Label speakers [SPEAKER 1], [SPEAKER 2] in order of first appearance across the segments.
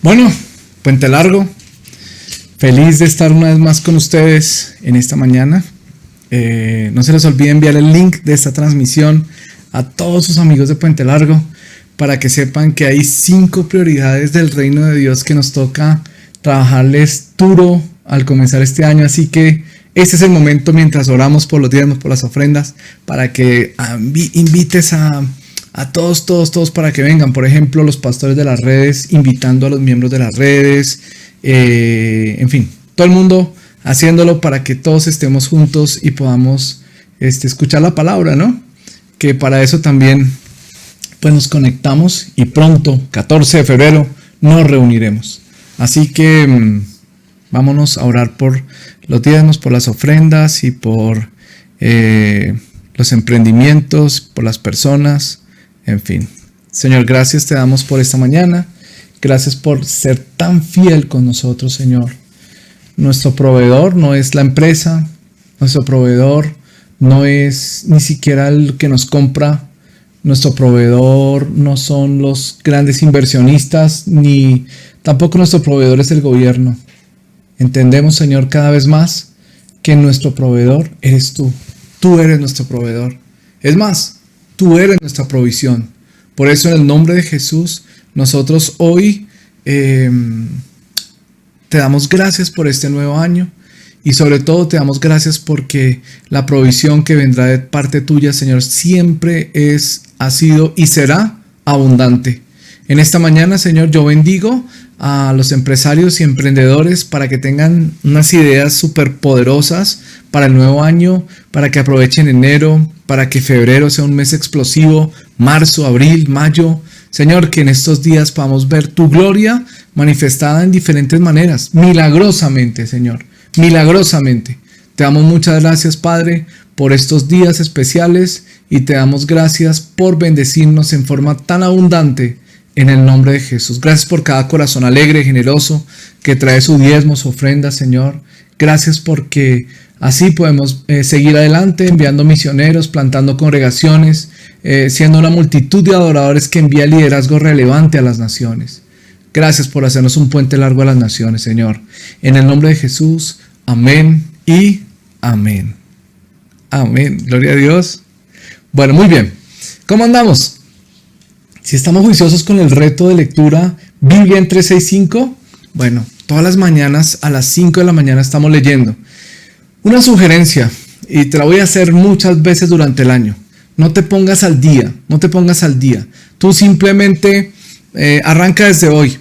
[SPEAKER 1] Bueno, Puente Largo, feliz de estar una vez más con ustedes en esta mañana. No se les olvide enviar el link de esta transmisión a todos sus amigos de Puente Largo para que sepan que hay 5 prioridades del reino de Dios que nos toca trabajarles duro al comenzar este año. Así que este es el momento, mientras oramos por los diezmos, por las ofrendas, para que invites a todos para que vengan. Por ejemplo, los pastores de las redes invitando a los miembros de las redes, en fin, todo el mundo haciéndolo para que todos estemos juntos y podamos escuchar la palabra, ¿no? Que para eso también pues nos conectamos y pronto, 14 de febrero, nos reuniremos. Así que vámonos a orar por los diezmos, por las ofrendas y por los emprendimientos, por las personas, en fin. Señor, gracias te damos por esta mañana. Gracias por ser tan fiel con nosotros, Señor. Nuestro proveedor no es la empresa, nuestro proveedor no es ni siquiera el que nos compra, nuestro proveedor no son los grandes inversionistas, ni tampoco nuestro proveedor es el gobierno. Entendemos, Señor, cada vez más que nuestro proveedor eres tú. Tú eres nuestro proveedor. Es más, tú eres nuestra provisión. Por eso, en el nombre de Jesús, nosotros hoy te damos gracias por este nuevo año y sobre todo te damos gracias porque la provisión que vendrá de parte tuya, Señor, siempre ha sido y será abundante. En esta mañana, Señor, yo bendigo a los empresarios y emprendedores para que tengan unas ideas súper poderosas para el nuevo año, para que aprovechen enero, para que febrero sea un mes explosivo, marzo, abril, mayo. Señor, que en estos días podamos ver tu gloria manifestada en diferentes maneras, milagrosamente, Señor, milagrosamente. Te damos muchas gracias, Padre, por estos días especiales y te damos gracias por bendecirnos en forma tan abundante en el nombre de Jesús. Gracias por cada corazón alegre, generoso, que trae su diezmo, su ofrenda, Señor. Gracias porque así podemos seguir adelante enviando misioneros, plantando congregaciones, siendo una multitud de adoradores que envía liderazgo relevante a las naciones. Gracias por hacernos un puente largo a las naciones, Señor. En el nombre de Jesús, amén y amén. Amén. Gloria a Dios. Bueno, muy bien. ¿Cómo andamos? Si estamos juiciosos con el reto de lectura Biblia en 365, bueno, todas las mañanas a las 5 de la mañana estamos leyendo. Una sugerencia, y te la voy a hacer muchas veces durante el año. No te pongas al día, no te pongas al día. Tú simplemente arranca desde hoy.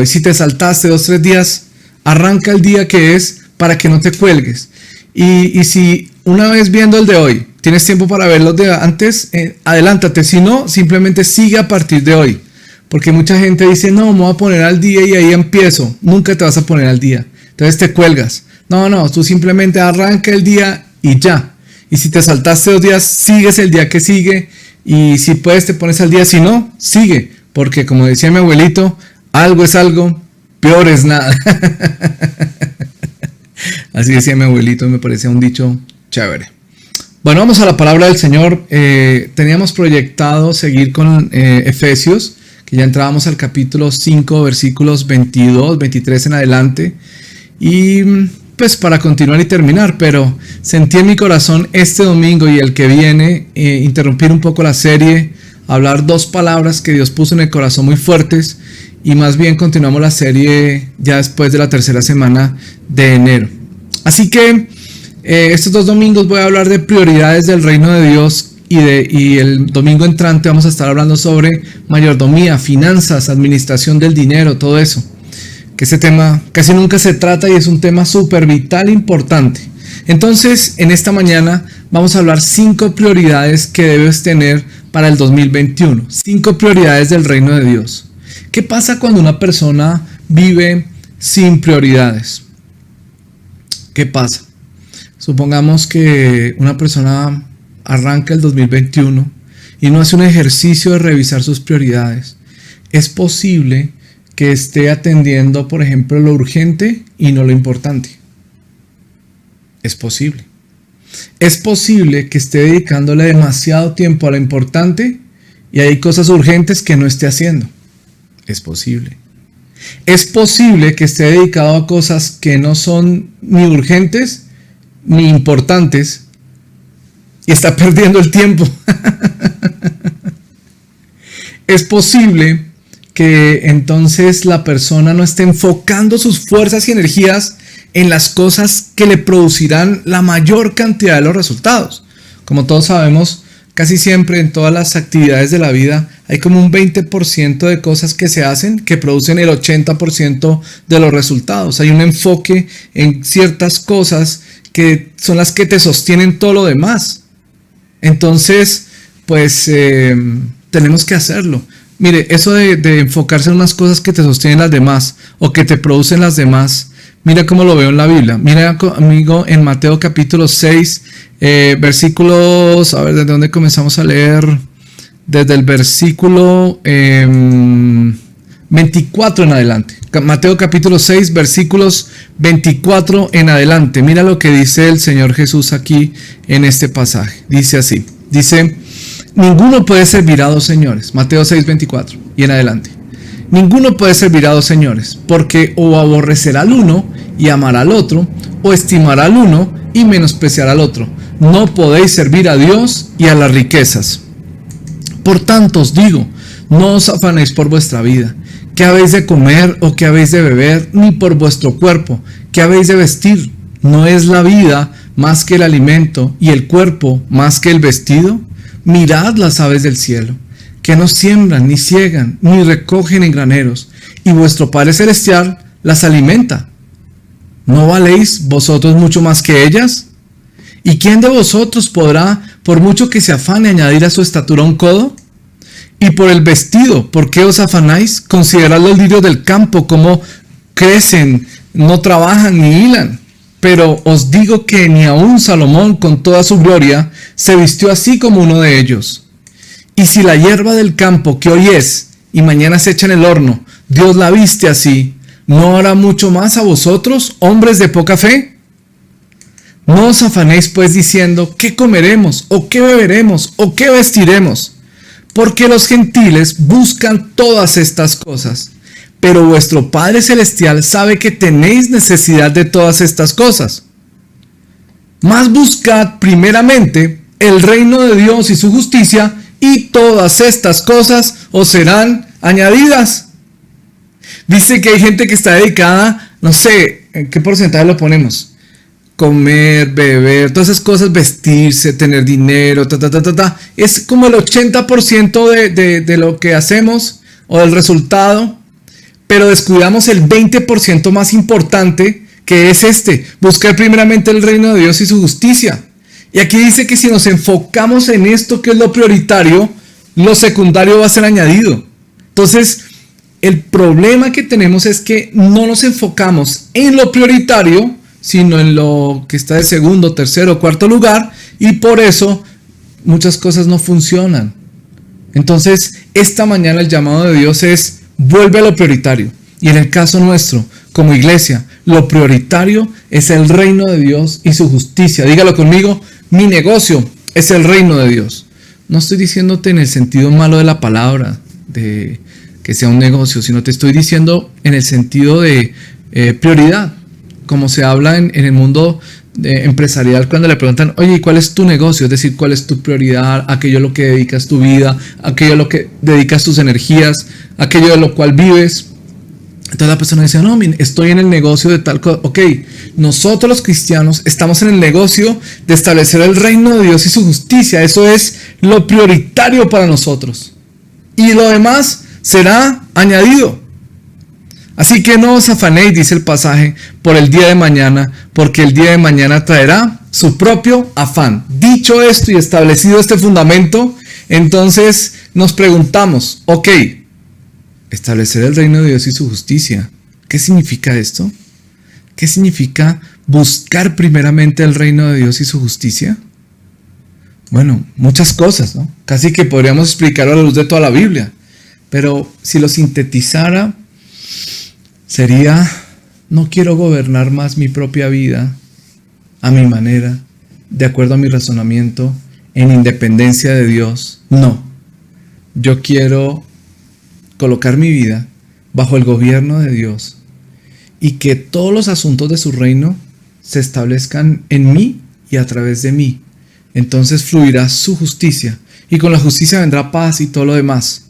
[SPEAKER 1] Si te saltaste 2-3 días, arranca el día que es para que no te cuelgues. Y si una vez viendo el de hoy, tienes tiempo para ver los de antes, adelántate. Si no, simplemente sigue a partir de hoy. Porque mucha gente dice, no, me voy a poner al día y ahí empiezo. Nunca te vas a poner al día. Entonces te cuelgas. No, tú simplemente arranca el día y ya. Y si te saltaste 2 días, sigues el día que sigue. Y si puedes, te pones al día. Si no, sigue. Porque como decía mi abuelito, algo es algo, peor es nada. Así decía mi abuelito, me parecía un dicho chévere. Bueno, vamos a la palabra del Señor. Teníamos proyectado seguir con Efesios, que ya entrábamos al capítulo 5, versículos 22, 23 en adelante. Y pues para continuar y terminar, pero sentí en mi corazón este domingo y el que viene interrumpir un poco la serie, hablar 2 palabras que Dios puso en el corazón muy fuertes y más bien continuamos la serie ya después de la tercera semana de enero. Así que estos 2 domingos voy a hablar de prioridades del reino de Dios y el domingo entrante vamos a estar hablando sobre mayordomía, finanzas, administración del dinero, todo eso. Que ese tema casi nunca se trata y es un tema súper vital e importante. Entonces, en esta mañana vamos a hablar 5 prioridades que debes tener para el 2021. 5 prioridades del reino de Dios. ¿Qué pasa cuando una persona vive sin prioridades? ¿Qué pasa? Supongamos que una persona arranca el 2021 y no hace un ejercicio de revisar sus prioridades. Es posible que esté atendiendo, por ejemplo, lo urgente y no lo importante. Es posible. Es posible que esté dedicándole demasiado tiempo a lo importante y hay cosas urgentes que no esté haciendo. Es posible. Es posible que esté dedicado a cosas que no son ni urgentes ni importantes y está perdiendo el tiempo. Es posible que entonces la persona no esté enfocando sus fuerzas y energías en las cosas que le producirán la mayor cantidad de los resultados. Como todos sabemos, casi siempre en todas las actividades de la vida hay como un 20% de cosas que se hacen que producen el 80% de los resultados. Hay un enfoque en ciertas cosas que son las que te sostienen todo lo demás. Entonces, pues tenemos que hacerlo. Mire, eso de enfocarse en unas cosas que te sostienen las demás o que te producen las demás, mira cómo lo veo en la Biblia. Mira conmigo en Mateo capítulo 6, versículos, a ver, ¿desde dónde comenzamos a leer? Desde el versículo 24 en adelante. Mateo capítulo 6, versículos 24 en adelante. Mira lo que dice el Señor Jesús aquí en este pasaje. Dice así, dice: ninguno puede servir a dos señores. Mateo 6, 24 y en adelante. Ninguno puede servir a dos señores, porque o aborrecerá al uno y amará al otro, o estimará al uno y menospreciará al otro. No podéis servir a Dios y a las riquezas. Por tanto os digo, no os afanéis por vuestra vida, qué habéis de comer o qué habéis de beber, ni por vuestro cuerpo, qué habéis de vestir. ¿No es la vida más que el alimento y el cuerpo más que el vestido? Mirad las aves del cielo, que no siembran, ni ciegan, ni recogen en graneros, y vuestro Padre Celestial las alimenta. ¿No valéis vosotros mucho más que ellas? ¿Y quién de vosotros podrá, por mucho que se afane, añadir a su estatura un codo? Y por el vestido, ¿por qué os afanáis? Considerad los lirios del campo, cómo crecen, no trabajan ni hilan. Pero os digo que ni aun Salomón con toda su gloria se vistió así como uno de ellos. Y si la hierba del campo que hoy es y mañana se echa en el horno, Dios la viste así, ¿no hará mucho más a vosotros, hombres de poca fe? No os afanéis pues diciendo, ¿qué comeremos? ¿O qué beberemos? ¿O qué vestiremos? Porque los gentiles buscan todas estas cosas. Pero vuestro Padre Celestial sabe que tenéis necesidad de todas estas cosas. Mas buscad primeramente el reino de Dios y su justicia, y todas estas cosas os serán añadidas. Dice que hay gente que está dedicada, no sé, ¿en qué porcentaje lo ponemos? Comer, beber, todas esas cosas, vestirse, tener dinero, es como el 80% de lo que hacemos o del resultado. Pero descuidamos el 20% más importante, que es buscar primeramente el reino de Dios y su justicia. Y aquí dice que si nos enfocamos en esto que es lo prioritario, lo secundario va a ser añadido. Entonces, el problema que tenemos es que no nos enfocamos en lo prioritario, sino en lo que está de segundo, tercero, cuarto lugar, y por eso muchas cosas no funcionan. Entonces, esta mañana el llamado de Dios es: vuelve a lo prioritario. Y en el caso nuestro, como iglesia, lo prioritario es el reino de Dios y su justicia. Dígalo conmigo: mi negocio es el reino de Dios. No estoy diciéndote en el sentido malo de la palabra, de que sea un negocio, sino te estoy diciendo en el sentido de prioridad. Como se habla en el mundo empresarial cuando le preguntan, oye, ¿cuál es tu negocio? Es decir, ¿cuál es tu prioridad? Aquello a lo que dedicas tu vida, aquello a lo que dedicas tus energías, aquello de lo cual vives. Entonces la persona dice, no, estoy en el negocio de tal cosa. Ok, nosotros los cristianos estamos en el negocio de establecer el reino de Dios y su justicia. Eso es lo prioritario para nosotros. Y lo demás será añadido. Así que no os afanéis, dice el pasaje, por el día de mañana, porque el día de mañana traerá su propio afán. Dicho esto y establecido este fundamento, entonces nos preguntamos, ok, establecer el reino de Dios y su justicia, ¿qué significa esto? ¿Qué significa buscar primeramente el reino de Dios y su justicia? Bueno, muchas cosas, ¿no? Casi que podríamos explicarlo a la luz de toda la Biblia, pero si lo sintetizara, sería: no quiero gobernar más mi propia vida a mi manera, de acuerdo a mi razonamiento, en independencia de Dios. No, yo quiero colocar mi vida bajo el gobierno de Dios y que todos los asuntos de su reino se establezcan en mí y a través de mí, entonces fluirá su justicia y con la justicia vendrá paz y todo lo demás.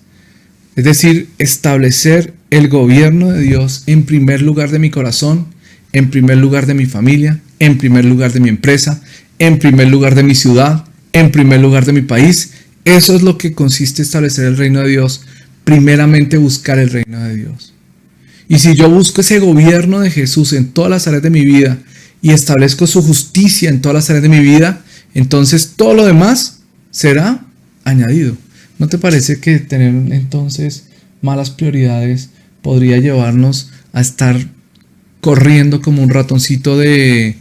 [SPEAKER 1] Es decir, establecer el gobierno de Dios en primer lugar de mi corazón, en primer lugar de mi familia, en primer lugar de mi empresa, en primer lugar de mi ciudad, en primer lugar de mi país. Eso es lo que consiste en establecer el reino de Dios. Primeramente buscar el reino de Dios. Y si yo busco ese gobierno de Jesús en todas las áreas de mi vida y establezco su justicia en todas las áreas de mi vida, entonces todo lo demás será añadido. ¿No te parece que tener entonces malas prioridades podría llevarnos a estar corriendo como un ratoncito de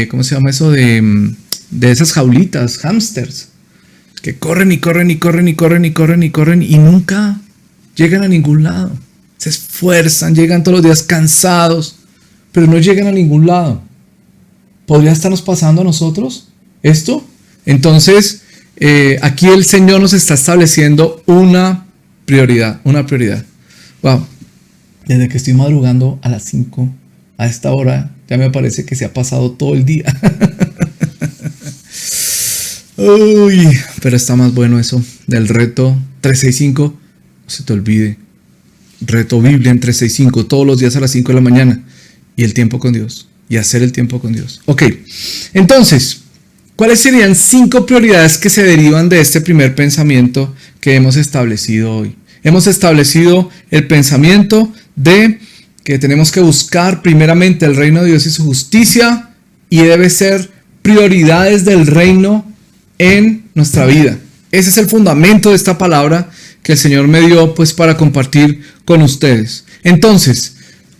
[SPEAKER 1] ¿cómo se llama eso? De esas jaulitas, hámsters, que corren y corren y corren y corren y corren y corren y nunca llegan a ningún lado. Se esfuerzan, llegan todos los días cansados, pero no llegan a ningún lado. ¿Podría estarnos pasando a nosotros esto? Entonces, aquí el Señor nos está estableciendo una prioridad. Wow, desde que estoy madrugando a las 5, a esta hora, ya me parece que se ha pasado todo el día. Uy, pero está más bueno eso del reto 365. No se te olvide. Reto Biblia en 365, todos los días a las 5 de la mañana. Y el tiempo con Dios. Y hacer el tiempo con Dios. Ok, entonces, ¿cuáles serían 5 prioridades que se derivan de este primer pensamiento que hemos establecido hoy? Hemos establecido el pensamiento de que tenemos que buscar primeramente el reino de Dios y su justicia, y debe ser prioridades del reino en nuestra vida. Ese es el fundamento de esta palabra que el Señor me dio pues para compartir con ustedes. Entonces,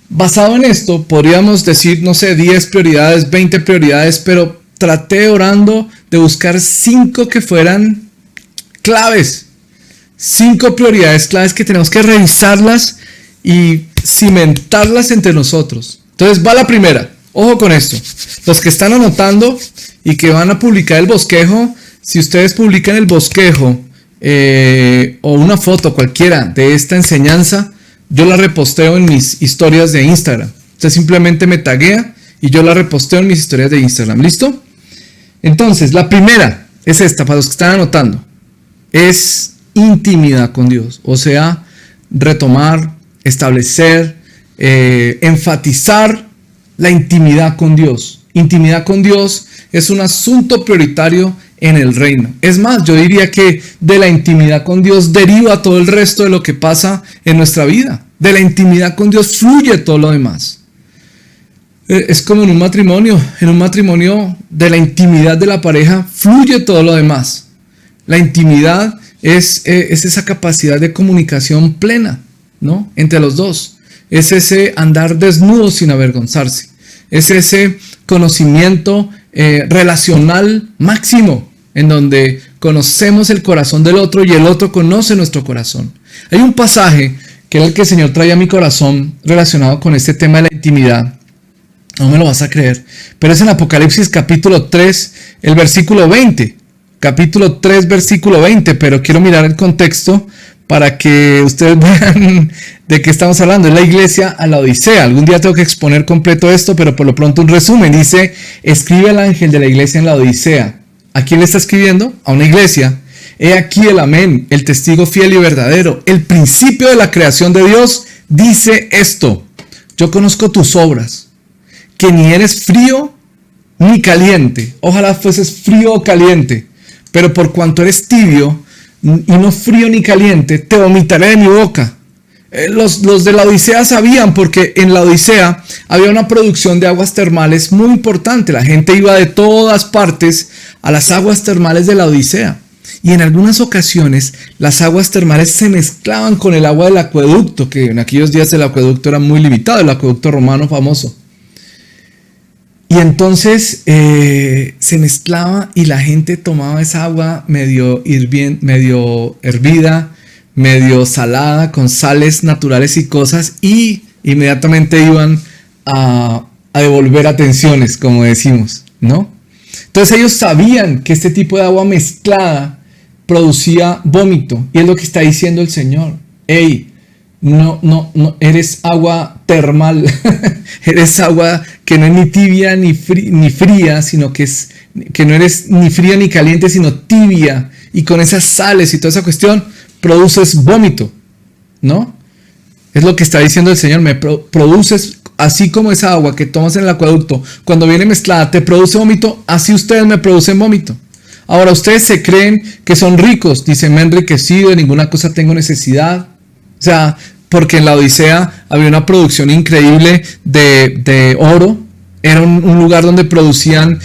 [SPEAKER 1] basado en esto, podríamos decir, no sé, 10 prioridades, 20 prioridades, pero traté orando de buscar 5 que fueran claves. 5 prioridades claves que tenemos que revisarlas y cimentarlas entre nosotros. Entonces va la primera. Ojo con esto. Los que están anotando y que van a publicar el bosquejo, si ustedes publican el bosquejo o una foto cualquiera de esta enseñanza, yo la reposteo en mis historias de Instagram. Usted simplemente me taguea y yo la reposteo en mis historias de Instagram. ¿Listo? Entonces, la primera es esta, para los que están anotando. Es intimidad con Dios. O sea, retomar, establecer, enfatizar la intimidad con Dios. Intimidad con Dios es un asunto prioritario en el reino. Es más, yo diría que de la intimidad con Dios deriva todo el resto de lo que pasa en nuestra vida. De la intimidad con Dios fluye todo lo demás. Es como en un matrimonio. En un matrimonio, de la intimidad de la pareja fluye todo lo demás. La intimidad es esa capacidad de comunicación plena, ¿no? Entre los dos. Es ese andar desnudo sin avergonzarse. Es ese conocimiento relacional máximo, en donde conocemos el corazón del otro y el otro conoce nuestro corazón. Hay un pasaje que es el que el Señor trae a mi corazón relacionado con este tema de la intimidad. No me lo vas a creer, pero es en Apocalipsis capítulo 3, el versículo 20. Capítulo 3, versículo 20, pero quiero mirar el contexto para que ustedes vean de qué estamos hablando. Es la iglesia a la Odisea. Algún día tengo que exponer completo esto, pero por lo pronto un resumen. Dice, escribe al ángel de la iglesia en la Odisea. ¿A quién le está escribiendo? A una iglesia. He aquí el amén, el testigo fiel y verdadero, el principio de la creación de Dios, dice esto: yo conozco tus obras, que ni eres frío ni caliente. Ojalá fueses frío o caliente, pero por cuanto eres tibio y no frío ni caliente, te vomitaré de mi boca. Los de la Odisea sabían, porque en la Odisea había una producción de aguas termales muy importante. La gente iba de todas partes a las aguas termales de la Odisea. Y en algunas ocasiones las aguas termales se mezclaban con el agua del acueducto, que en aquellos días el acueducto era muy limitado, el acueducto romano famoso. Y entonces se mezclaba y la gente tomaba esa agua medio hervida, medio salada, con sales naturales y cosas, y inmediatamente iban a devolver atenciones, como decimos, ¿no? Entonces ellos sabían que este tipo de agua mezclada producía vómito, y es lo que está diciendo el Señor. Hey, no, eres agua termal, eres agua que no es ni tibia ni fría, sino que no eres ni fría ni caliente, sino tibia, y con esas sales y toda esa cuestión produces vómito, ¿no? Es lo que está diciendo el Señor, me produces, así como esa agua que tomas en el acueducto, cuando viene mezclada te produce vómito, así ustedes me producen vómito. Ahora ustedes se creen que son ricos, dicen, me he enriquecido, de ninguna cosa tengo necesidad. O sea, porque en la Odisea había una producción increíble de oro. Era un lugar donde producían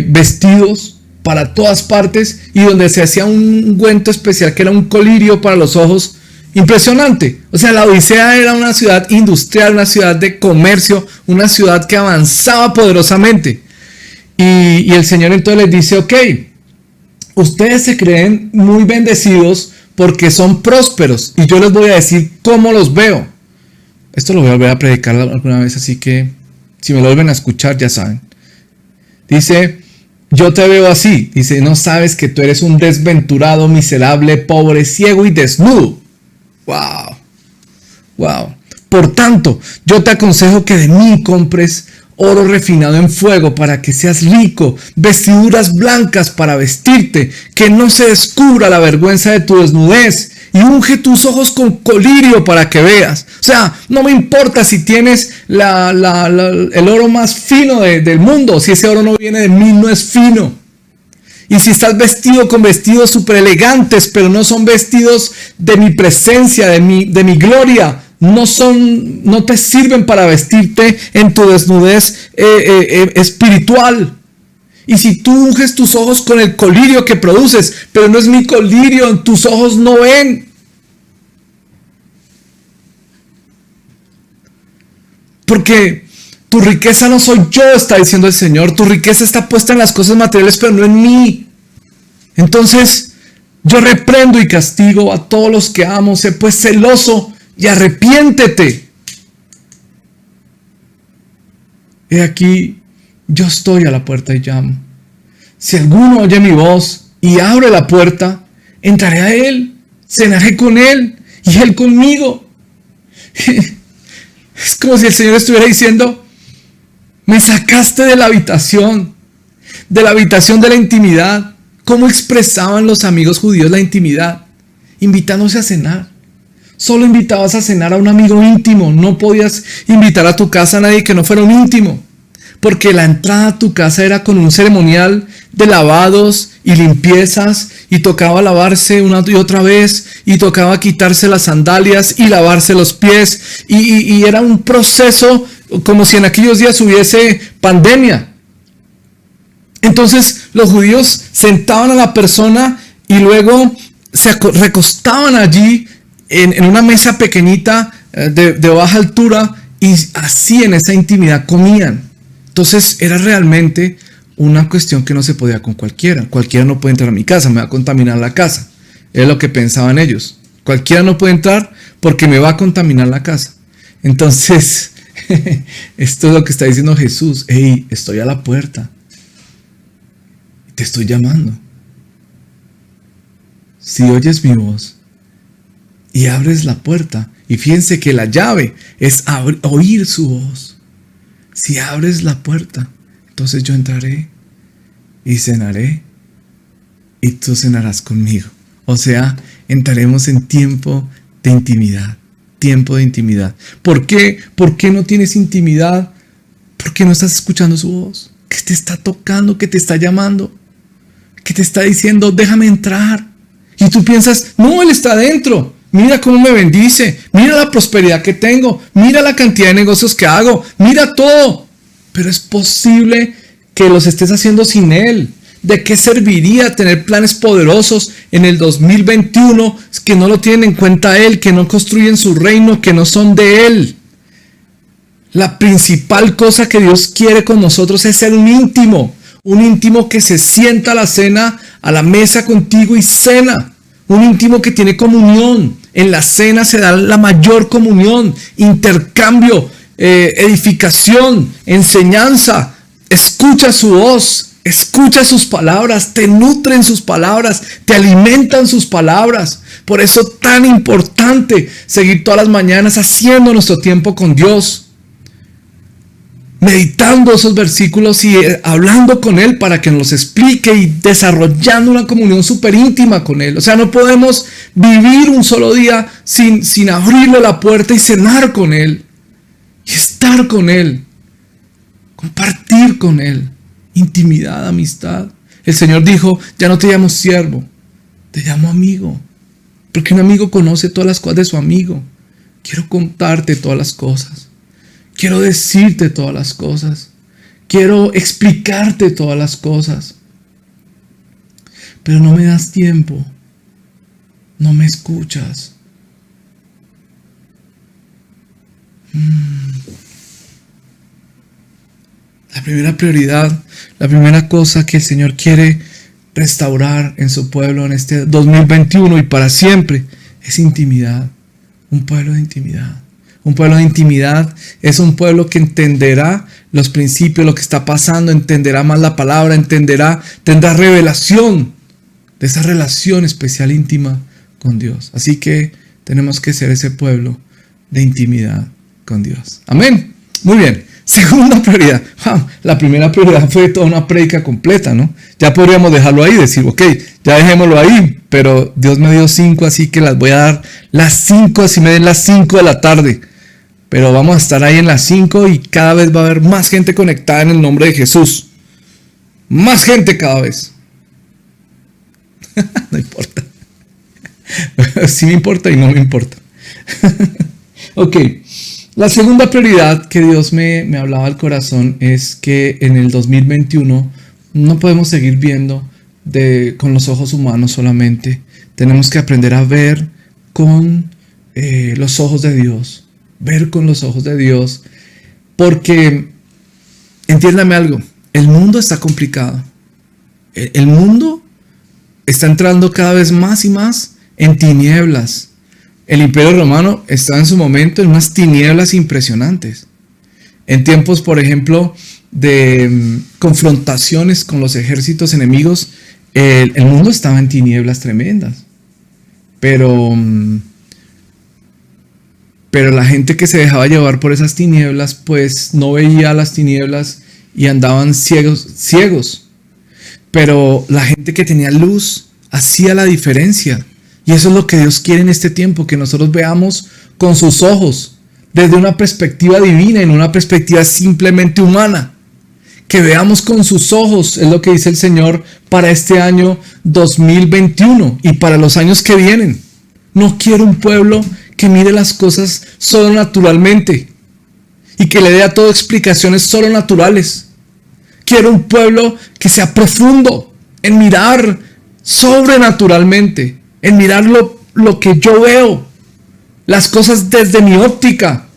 [SPEAKER 1] vestidos para todas partes y donde se hacía un ungüento especial que era un colirio para los ojos. Impresionante. O sea, la Odisea era una ciudad industrial, una ciudad de comercio, una ciudad que avanzaba poderosamente. Y el Señor entonces les dice, ok, ustedes se creen muy bendecidos porque son prósperos y yo les voy a decir cómo los veo. Esto lo voy a volver a predicar alguna vez, así que si me lo vuelven a escuchar ya saben. Dice, yo te veo así. Dice, no sabes que tú eres un desventurado, miserable, pobre, ciego y desnudo. Wow. Wow. Por tanto, yo te aconsejo que de mí compres oro refinado en fuego para que seas rico, vestiduras blancas para vestirte, que no se descubra la vergüenza de tu desnudez, y unge tus ojos con colirio para que veas. O sea, no me importa si tienes el oro más fino del mundo, si ese oro no viene de mí, no es fino. Y si estás vestido con vestidos súper elegantes, pero no son vestidos de mi presencia, de mi gloria, no te sirven para vestirte en tu desnudez espiritual. Y si tú unges tus ojos con el colirio que produces, pero no es mi colirio, tus ojos no ven. Porque tu riqueza no soy yo, está diciendo el Señor. Tu riqueza está puesta en las cosas materiales, pero no en mí. Entonces, yo reprendo y castigo a todos los que amo. Sé pues celoso y arrepiéntete. He aquí, yo estoy a la puerta y llamo. Si alguno oye mi voz y abre la puerta, entraré a él, cenaré con él y él conmigo. Es como si el Señor estuviera diciendo, me sacaste de la habitación de la intimidad. ¿Cómo expresaban los amigos judíos la intimidad? Invitándose a cenar. Solo invitabas a cenar a un amigo íntimo. No podías invitar a tu casa a nadie que no fuera un íntimo. Porque la entrada a tu casa era con un ceremonial de lavados y limpiezas. Y tocaba lavarse una y otra vez. Y tocaba quitarse las sandalias y lavarse los pies. Y era un proceso como si en aquellos días hubiese pandemia. Entonces los judíos sentaban a la persona y luego se recostaban allí en una mesa pequeñita de baja altura y así en esa intimidad comían. Entonces era realmente una cuestión que no se podía con cualquiera. Cualquiera no puede entrar a mi casa, me va a contaminar la casa. Es lo que pensaban ellos. Cualquiera no puede entrar porque me va a contaminar la casa. Entonces, esto es lo que está diciendo Jesús. Hey, estoy a la puerta. Te estoy llamando. Si oyes mi voz y abres la puerta, y fíjense que la llave es oír su voz. Si abres la puerta, entonces yo entraré y cenaré y tú cenarás conmigo. O sea, entraremos en tiempo de intimidad. Tiempo de intimidad. ¿Por qué? ¿Por qué no tienes intimidad? Porque no estás escuchando su voz. Que te está tocando, que te está llamando, que te está diciendo, déjame entrar. Y tú piensas, no, Él está adentro. Mira cómo me bendice. Mira la prosperidad que tengo. Mira la cantidad de negocios que hago. Mira todo. Pero es posible que los estés haciendo sin Él. ¿De qué serviría tener planes poderosos en el 2021 que no lo tienen en cuenta Él, que no construyen su reino, que no son de Él? La principal cosa que Dios quiere con nosotros es ser un íntimo que se sienta a la cena, a la mesa contigo y cena. Un íntimo que tiene comunión. En la cena se da la mayor comunión, intercambio, edificación, enseñanza. Escucha su voz. Escucha sus palabras, te nutren sus palabras, te alimentan sus palabras. Por eso tan importante seguir todas las mañanas haciendo nuestro tiempo con Dios, meditando esos versículos y hablando con Él para que nos los explique y desarrollando una comunión súper íntima con Él. O sea, no podemos vivir un solo día sin abrirle la puerta y cenar con Él y estar con Él, compartir con Él. Intimidad, amistad. El Señor dijo, ya no te llamo siervo, te llamo amigo. Porque un amigo conoce todas las cosas de su amigo. Quiero contarte todas las cosas. Quiero decirte todas las cosas. Quiero explicarte todas las cosas. Pero no me das tiempo. No me escuchas. La primera prioridad, la primera cosa que el Señor quiere restaurar en su pueblo en este 2021 y para siempre es intimidad. Un pueblo de intimidad. Un pueblo de intimidad es un pueblo que entenderá los principios, lo que está pasando, entenderá más la palabra, tendrá revelación de esa relación especial íntima con Dios. Así que tenemos que ser ese pueblo de intimidad con Dios. Amén. Muy bien. Segunda prioridad. La primera prioridad fue toda una prédica completa, ¿no? Ya podríamos dejarlo ahí y decir, ok, ya dejémoslo ahí, pero Dios me dio 5, así que las voy a dar las 5, así me den las 5 de la tarde. Pero vamos a estar ahí en las 5 y cada vez va a haber más gente conectada en el nombre de Jesús. Más gente cada vez. No importa. Sí me importa y no me importa. Ok. La segunda prioridad que Dios me hablaba al corazón es que en el 2021 no podemos seguir viendo con los ojos humanos solamente. Tenemos que aprender a ver con los ojos de Dios. Ver con los ojos de Dios. Porque, entiéndame algo, el mundo está complicado. El mundo está entrando cada vez más y más en tinieblas. El Imperio Romano estaba en su momento en unas tinieblas impresionantes. En tiempos, por ejemplo, de confrontaciones con los ejércitos enemigos, el mundo estaba en tinieblas tremendas. Pero la gente que se dejaba llevar por esas tinieblas, pues no veía las tinieblas y andaban ciegos. Pero la gente que tenía luz hacía la diferencia. Y eso es lo que Dios quiere en este tiempo, que nosotros veamos con sus ojos, desde una perspectiva divina y no una perspectiva simplemente humana. Que veamos con sus ojos, es lo que dice el Señor para este año 2021 y para los años que vienen. No quiero un pueblo que mire las cosas solo naturalmente y que le dé a todo explicaciones solo naturales. Quiero un pueblo que sea profundo en mirar sobrenaturalmente. En mirar lo que yo veo, las cosas desde mi óptica.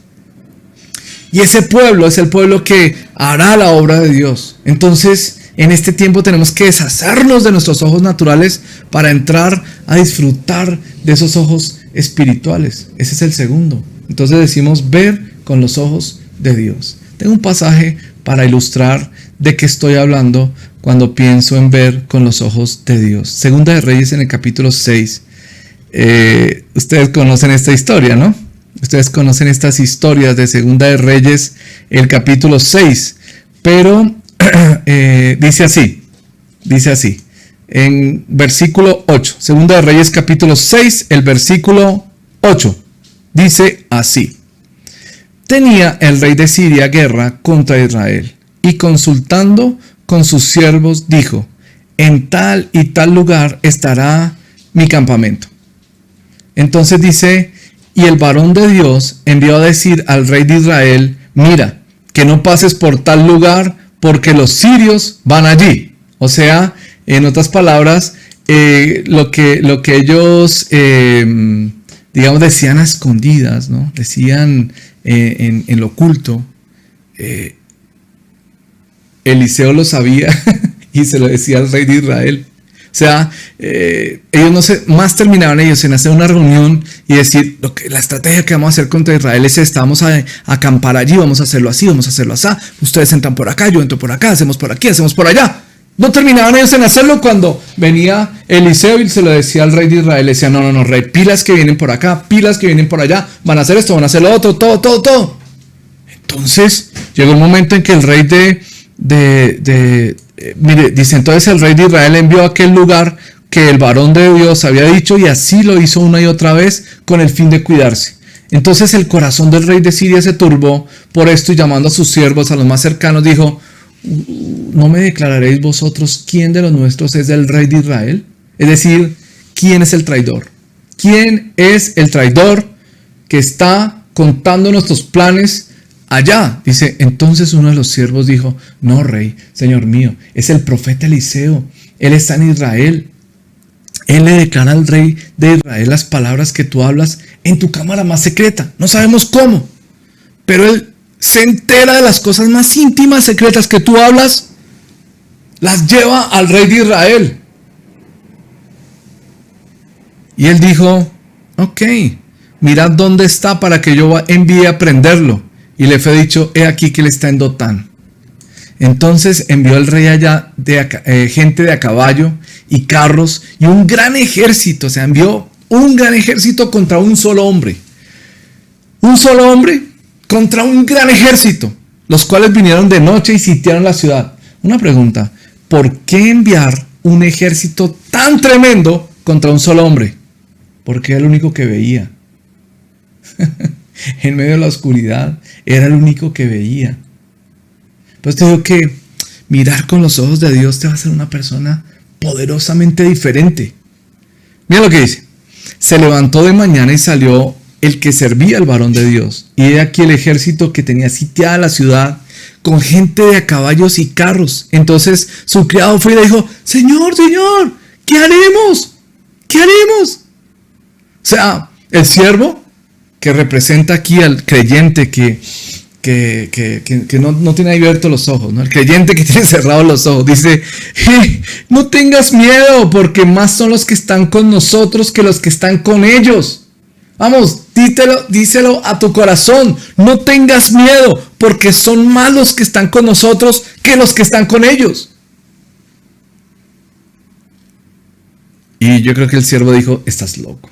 [SPEAKER 1] Y ese pueblo es el pueblo que hará la obra de Dios. Entonces, en este tiempo tenemos que deshacernos de nuestros ojos naturales para entrar a disfrutar de esos ojos espirituales. Ese es el segundo. Entonces decimos ver con los ojos de Dios. Tengo un pasaje para ilustrar de qué estoy hablando cuando pienso en ver con los ojos de Dios. Segunda de Reyes en el capítulo 6. Ustedes conocen esta historia, ¿no? Ustedes conocen estas historias de Segunda de Reyes, el capítulo 6. Pero dice así, en versículo 8. Segunda de Reyes capítulo 6, el versículo 8. Dice así. Tenía el rey de Siria guerra contra Israel y consultando con sus siervos dijo, en tal y tal lugar estará mi campamento. Entonces dice, y el varón de Dios envió a decir al rey de Israel, mira, que no pases por tal lugar porque los sirios van allí. O sea, en otras palabras, lo que ellos, digamos, decían a escondidas, ¿no? Decían en lo oculto. Eliseo lo sabía y se lo decía al rey de Israel. O sea, ellos no se, más terminaban ellos en hacer una reunión y decir, la estrategia que vamos a hacer contra Israel es esta, vamos a acampar allí, vamos a hacerlo así, vamos a hacerlo así, ustedes entran por acá, yo entro por acá, hacemos por aquí, hacemos por allá. No terminaban ellos en hacerlo cuando venía Eliseo y se lo decía al rey de Israel. Le decía, no, rey, pilas que vienen por acá, pilas que vienen por allá, van a hacer esto, van a hacer lo otro, todo. Entonces, llegó un momento en que el rey mire, dice, entonces el rey de Israel envió a aquel lugar que el varón de Dios había dicho y así lo hizo una y otra vez con el fin de cuidarse. Entonces el corazón del rey de Siria se turbó por esto y llamando a sus siervos, a los más cercanos, dijo, ¿no me declararéis vosotros quién de los nuestros es el rey de Israel? Es decir, ¿quién es el traidor? ¿Quién es el traidor que está contando nuestros planes allá? Dice, entonces uno de los siervos dijo, no, rey, señor mío, es el profeta Eliseo, él está en Israel. Él le declara al rey de Israel las palabras que tú hablas en tu cámara más secreta. No sabemos cómo, pero él se entera de las cosas más íntimas, secretas que tú hablas, las lleva al rey de Israel. Y él dijo, ok, mirad dónde está para que yo envíe a prenderlo. Y le fue dicho, he aquí que él está en Dotán. Entonces envió el rey allá gente de a caballo y carros y un gran ejército. O sea, envió un gran ejército contra un solo hombre. Un solo hombre contra un gran ejército, los cuales vinieron de noche y sitiaron la ciudad. Una pregunta, ¿por qué enviar un ejército tan tremendo contra un solo hombre? Porque era el único que veía. En medio de la oscuridad, era el único que veía. Pues te digo que mirar con los ojos de Dios te va a hacer una persona poderosamente diferente. Mira lo que dice. Se levantó de mañana y salió el que servía al varón de Dios. Y he aquí el ejército que tenía sitiada la ciudad con gente de a caballos y carros. Entonces su criado fue y le dijo, Señor, ¿qué haremos? ¿Qué haremos? O sea, el siervo que representa aquí al creyente que no tiene abiertos los ojos, ¿no? El creyente que tiene cerrados los ojos, dice, no tengas miedo, porque más son los que están con nosotros que los que están con ellos. Vamos, díselo a tu corazón, no tengas miedo, porque son más los que están con nosotros que los que están con ellos. Y yo creo que el siervo dijo, estás loco.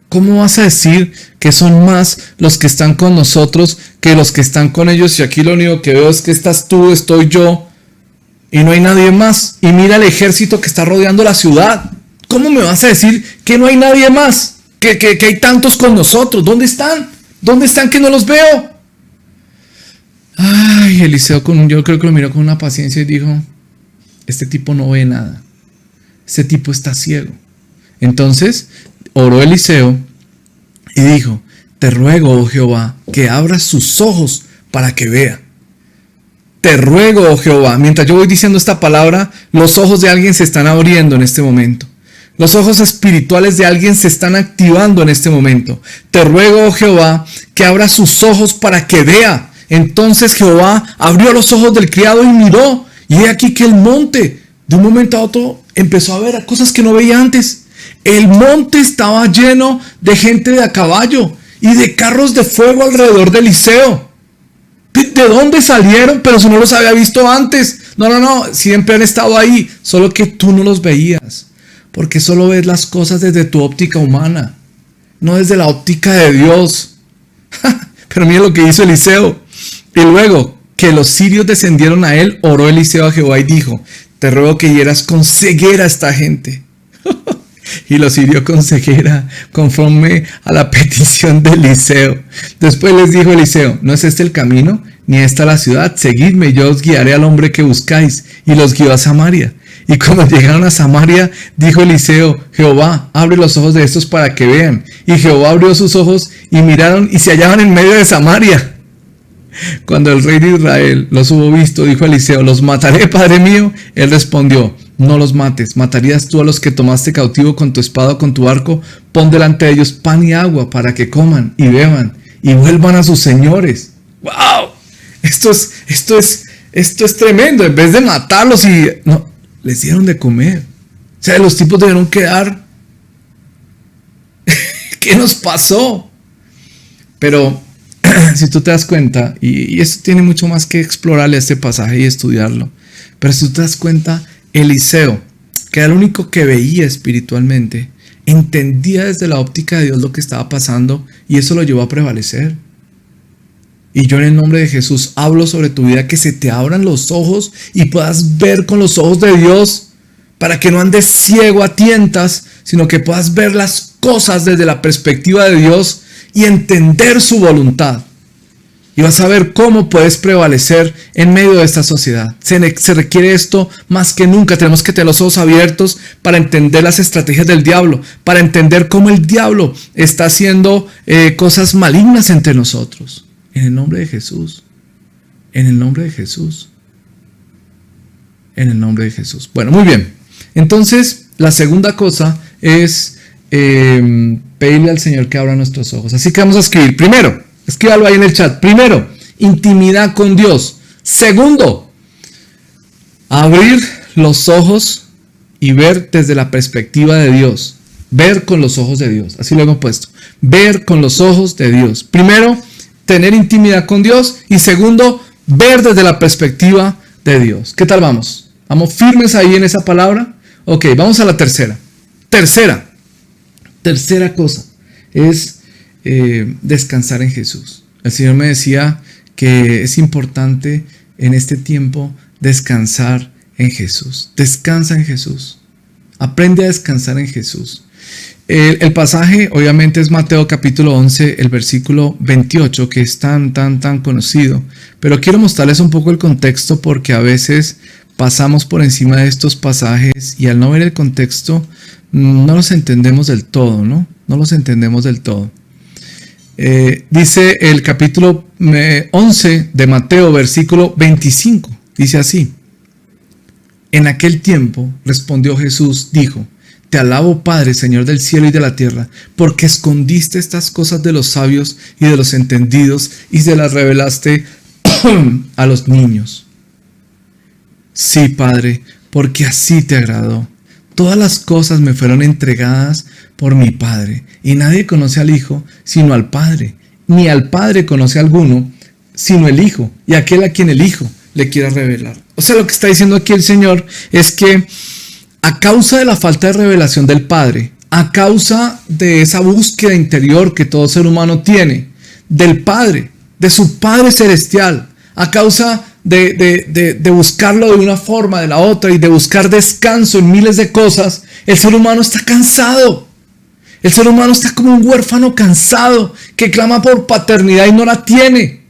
[SPEAKER 1] ¿Cómo vas a decir que son más los que están con nosotros que los que están con ellos? Y aquí lo único que veo es que estás tú, estoy yo, y no hay nadie más. Y mira el ejército que está rodeando la ciudad. ¿Cómo me vas a decir que no hay nadie más? Que hay tantos con nosotros. ¿Dónde están? ¿Dónde están que no los veo? Ay, Eliseo, yo creo que lo miró con una paciencia y dijo, este tipo no ve nada. Este tipo está ciego. Entonces oró Eliseo y dijo, te ruego, oh Jehová, que abras sus ojos para que vea. Te ruego, oh Jehová, mientras yo voy diciendo esta palabra, los ojos de alguien se están abriendo en este momento. Los ojos espirituales de alguien se están activando en este momento. Te ruego, oh Jehová, que abra sus ojos para que vea. Entonces Jehová abrió los ojos del criado y miró. Y he aquí que el monte, de un momento a otro, empezó a ver cosas que no veía antes. El monte estaba lleno de gente de a caballo y de carros de fuego alrededor de Eliseo. ¿De dónde salieron? Pero si no los había visto antes. No, siempre han estado ahí, solo que tú no los veías. Porque solo ves las cosas desde tu óptica humana, no desde la óptica de Dios. Pero mira lo que hizo Eliseo. Y luego que los sirios descendieron a él, oró Eliseo a Jehová y dijo, te ruego que hieras con ceguera a esta gente. Y los hirió con ceguera conforme a la petición de Eliseo. Después les dijo Eliseo, ¿no es este el camino? Ni esta la ciudad. Seguidme y yo os guiaré al hombre que buscáis. Y los guió a Samaria. Y cuando llegaron a Samaria, dijo Eliseo, Jehová, abre los ojos de estos para que vean. Y Jehová abrió sus ojos y miraron y se hallaban en medio de Samaria. Cuando el rey de Israel los hubo visto, dijo Eliseo, ¿los mataré, padre mío? Él respondió, no los mates, ¿matarías tú a los que tomaste cautivo con tu espada o con tu arco? Pon delante de ellos pan y agua para que coman y beban y vuelvan a sus señores. ¡Wow! Esto es tremendo. En vez de matarlos les dieron de comer. O sea, los tipos debieron quedar. ¿Qué nos pasó? Pero si tú te das cuenta, y esto tiene mucho más que explorarle a este pasaje y estudiarlo, pero si tú te das cuenta, Eliseo, que era el único que veía espiritualmente, entendía desde la óptica de Dios lo que estaba pasando y eso lo llevó a prevalecer. Y yo en el nombre de Jesús hablo sobre tu vida, que se te abran los ojos y puedas ver con los ojos de Dios, para que no andes ciego a tientas, sino que puedas ver las cosas desde la perspectiva de Dios y entender su voluntad. Y vas a ver cómo puedes prevalecer en medio de esta sociedad. Se requiere esto más que nunca. Tenemos que tener los ojos abiertos para entender las estrategias del diablo, para entender cómo el diablo está haciendo cosas malignas entre nosotros. En el nombre de Jesús. En el nombre de Jesús. En el nombre de Jesús. Bueno, muy bien. Entonces, la segunda cosa es pedirle al Señor que abra nuestros ojos. Así que vamos a escribir. Primero, escríbalo ahí en el chat. Primero, intimidad con Dios. Segundo, abrir los ojos y ver desde la perspectiva de Dios. Ver con los ojos de Dios. Así lo hemos puesto. Ver con los ojos de Dios. Primero, tener intimidad con Dios. Y segundo, ver desde la perspectiva de Dios. ¿Qué tal vamos? ¿Vamos firmes ahí en esa palabra? Ok, vamos a la tercera. Tercera cosa es descansar en Jesús. El Señor me decía que es importante en este tiempo descansar en Jesús. Descansa en Jesús. Aprende a descansar en Jesús. El pasaje obviamente es Mateo capítulo 11, el versículo 28, que es tan conocido. Pero quiero mostrarles un poco el contexto porque a veces pasamos por encima de estos pasajes y al no ver el contexto no los entendemos del todo, ¿no? No los entendemos del todo. Dice el capítulo 11 de Mateo, versículo 25. Dice así: En aquel tiempo respondió Jesús, dijo: Te alabo, Padre, Señor del cielo y de la tierra, porque escondiste estas cosas de los sabios y de los entendidos y se las revelaste a los niños. Sí, Padre, porque así te agradó. Todas las cosas me fueron entregadas por mi Padre, y nadie conoce al Hijo sino al Padre, ni al Padre conoce a alguno sino el Hijo, y aquel a quien el Hijo le quiera revelar. O sea, lo que está diciendo aquí el Señor es que a causa de la falta de revelación del Padre, a causa de esa búsqueda interior que todo ser humano tiene, del Padre, de su Padre celestial, a causa de buscarlo de una forma, de la otra, y de buscar descanso en miles de cosas, el ser humano está cansado. El ser humano está como un huérfano cansado, que clama por paternidad y no la tiene,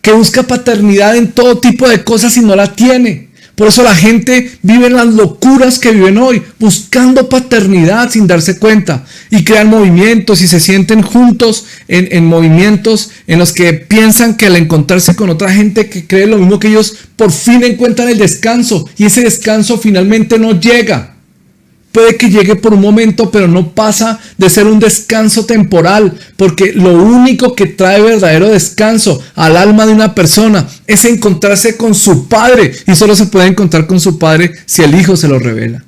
[SPEAKER 1] que busca paternidad en todo tipo de cosas y no la tiene. Por eso la gente vive en las locuras que viven hoy, buscando paternidad sin darse cuenta, y crean movimientos y se sienten juntos en movimientos en los que piensan que al encontrarse con otra gente que cree lo mismo que ellos, por fin encuentran el descanso, y ese descanso finalmente no llega. Puede que llegue por un momento, pero no pasa de ser un descanso temporal, porque lo único que trae verdadero descanso al alma de una persona es encontrarse con su Padre, y solo se puede encontrar con su Padre si el Hijo se lo revela.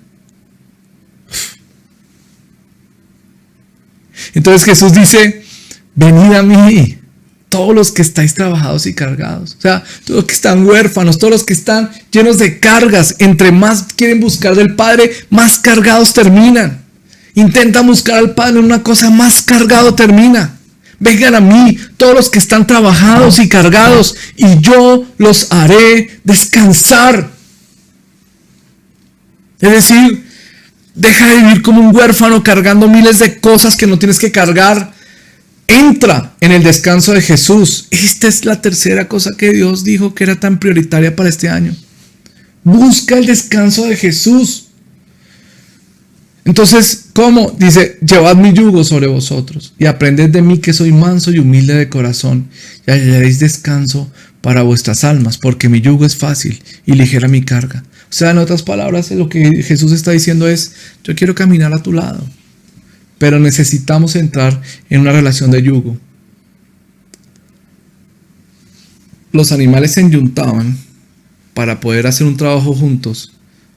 [SPEAKER 1] Entonces Jesús dice: venid a mí, todos los que estáis trabajados y cargados. O sea, todos los que están huérfanos, todos los que están llenos de cargas. Entre más quieren buscar del Padre, más cargados terminan. Intentan buscar al Padre en una cosa, más cargado termina. Vengan a mí, todos los que están trabajados y cargados, y yo los haré descansar. Es decir, deja de vivir como un huérfano cargando miles de cosas que no tienes que cargar. Entra en el descanso de Jesús. Esta es la tercera cosa que Dios dijo que era tan prioritaria para este año. Busca el descanso de Jesús. Entonces, ¿cómo? Dice: llevad mi yugo sobre vosotros y aprended de mí, que soy manso y humilde de corazón, y hallaréis descanso para vuestras almas, porque mi yugo es fácil y ligera mi carga. O sea, en otras palabras, lo que Jesús está diciendo es: yo quiero caminar a tu lado. Pero necesitamos entrar en una relación de yugo. Los animales se enyuntaban para poder hacer un trabajo juntos,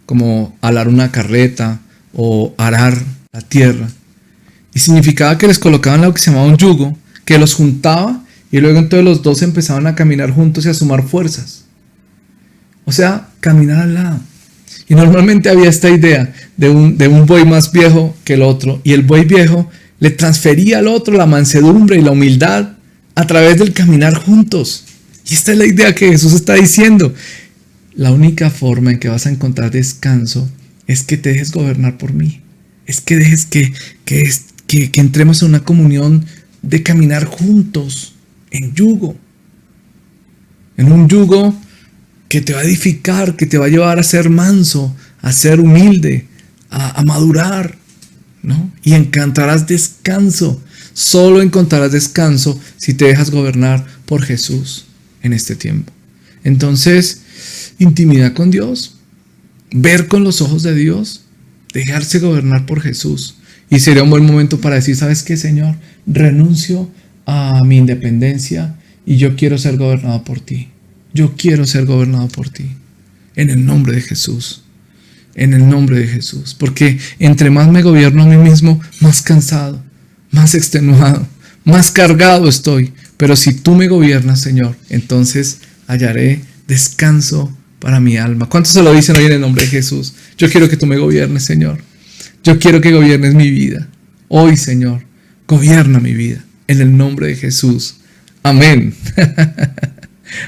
[SPEAKER 1] como alar una carreta o arar la tierra. Y significaba que les colocaban lo que se llamaba un yugo, que los juntaba Y luego entonces los dos empezaban a caminar juntos y a sumar fuerzas. O sea, caminar al lado. Y normalmente había esta idea de un buey más viejo que el otro. Y el buey viejo le transfería al otro la mansedumbre y la humildad a través del caminar juntos. Y esta es la idea que Jesús está diciendo. La única forma en que vas a encontrar descanso es que te dejes gobernar por mí. Es que dejes que entremos en una comunión de caminar juntos, en yugo. En un yugo que te va a edificar, que te va a llevar a ser manso, a ser humilde, a madurar, ¿no? Y encontrarás descanso. Solo encontrarás descanso si te dejas gobernar por Jesús en este tiempo. Entonces, intimidad con Dios, ver con los ojos de Dios, dejarse gobernar por Jesús. Y sería un buen momento para decir, ¿sabes qué, Señor? Renuncio a mi independencia y yo quiero ser gobernado por ti. Yo quiero ser gobernado por ti. En el nombre de Jesús. En el nombre de Jesús. Porque entre más me gobierno a mí mismo, más cansado, más extenuado, más cargado estoy. Pero si tú me gobiernas, Señor, entonces hallaré descanso para mi alma. ¿Cuántos se lo dicen hoy en el nombre de Jesús? Yo quiero que tú me gobiernes, Señor. Yo quiero que gobiernes mi vida. Hoy, Señor, gobierna mi vida. En el nombre de Jesús. Amén.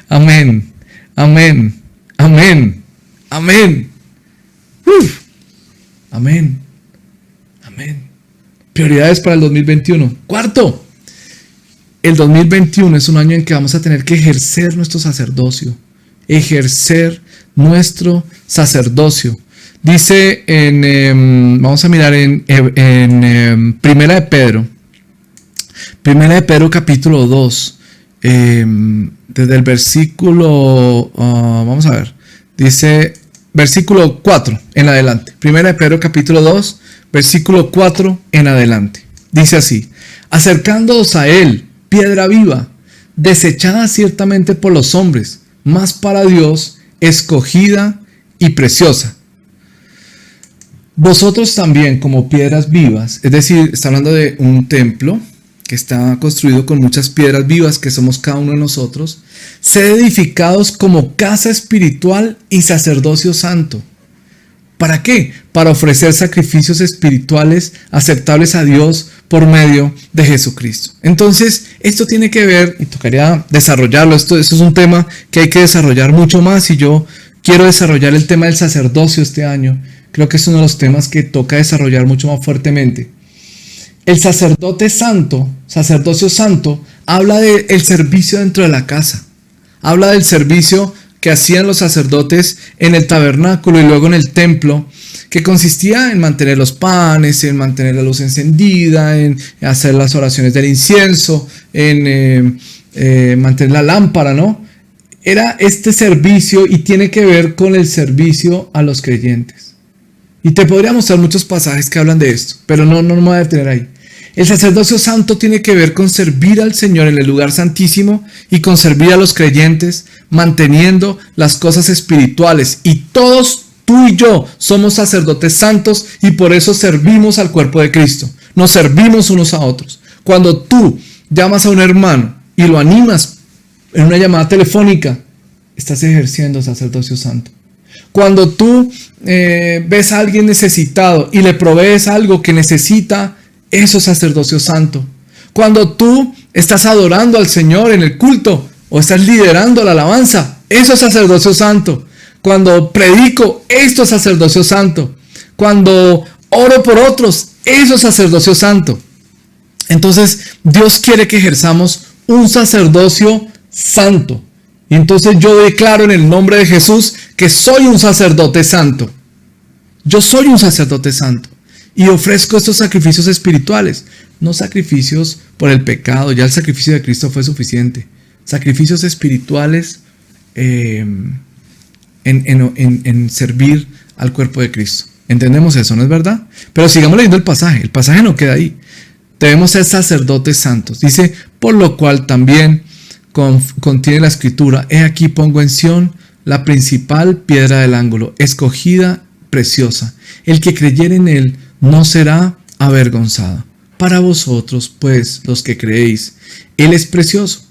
[SPEAKER 1] Amén. Amén. Amén. Amén. Amén. Amén. Prioridades para el 2021. Cuarto, el 2021 es un año en que vamos a tener que ejercer nuestro sacerdocio. Ejercer nuestro sacerdocio. Dice vamos a mirar en Primera de Pedro. Primera de Pedro capítulo 2. Desde el versículo, vamos a ver. Dice versículo 4 en adelante. Primera de Pedro capítulo 2, versículo 4 en adelante. Dice así: acercándoos a él, piedra viva, desechada ciertamente por los hombres, mas para Dios escogida y preciosa. Vosotros también, como piedras vivas, es decir, está hablando de un templo que está construido con muchas piedras vivas, que somos cada uno de nosotros, sed edificados como casa espiritual y sacerdocio santo. ¿Para qué? Para ofrecer sacrificios espirituales aceptables a Dios por medio de Jesucristo. Entonces, esto tiene que ver, y tocaría desarrollarlo, esto es un tema que hay que desarrollar mucho más, y yo quiero desarrollar el tema del sacerdocio este año. Creo que es uno de los temas que toca desarrollar mucho más fuertemente. El sacerdote santo, sacerdocio santo, habla del servicio dentro de la casa. Habla del servicio que hacían los sacerdotes en el tabernáculo y luego en el templo, que consistía en mantener los panes, en mantener la luz encendida, en hacer las oraciones del incienso, en mantener la lámpara, ¿no? Era este servicio, y tiene que ver con el servicio a los creyentes. Y te podría mostrar muchos pasajes que hablan de esto, pero no me voy a detener ahí. El sacerdocio santo tiene que ver con servir al Señor en el lugar santísimo y con servir a los creyentes, manteniendo las cosas espirituales. Y todos, tú y yo, somos sacerdotes santos, y por eso servimos al cuerpo de Cristo. Nos servimos unos a otros. Cuando tú llamas a un hermano y lo animas en una llamada telefónica, estás ejerciendo sacerdocio santo. Cuando tú ves a alguien necesitado y le provees algo que necesita, eso es sacerdocio santo. Cuando tú estás adorando al Señor en el culto o estás liderando la alabanza, eso es sacerdocio santo. Cuando predico, esto es sacerdocio santo. Cuando oro por otros, eso es sacerdocio santo. Entonces, Dios quiere que ejerzamos un sacerdocio santo. Y entonces yo declaro en el nombre de Jesús que soy un sacerdote santo. Yo soy un sacerdote santo. Y ofrezco estos sacrificios espirituales, no sacrificios por el pecado. Ya el sacrificio de Cristo fue suficiente. Sacrificios espirituales en servir al cuerpo de Cristo. ¿Entendemos eso, no es verdad? Pero sigamos leyendo el pasaje. El pasaje no queda ahí. Debemos ser sacerdotes santos. Dice, por lo cual también contiene la escritura: he aquí pongo en Sión la principal piedra del ángulo, escogida, preciosa. El que creyere en él no será avergonzado. Para vosotros, pues, los que creéis, él es precioso.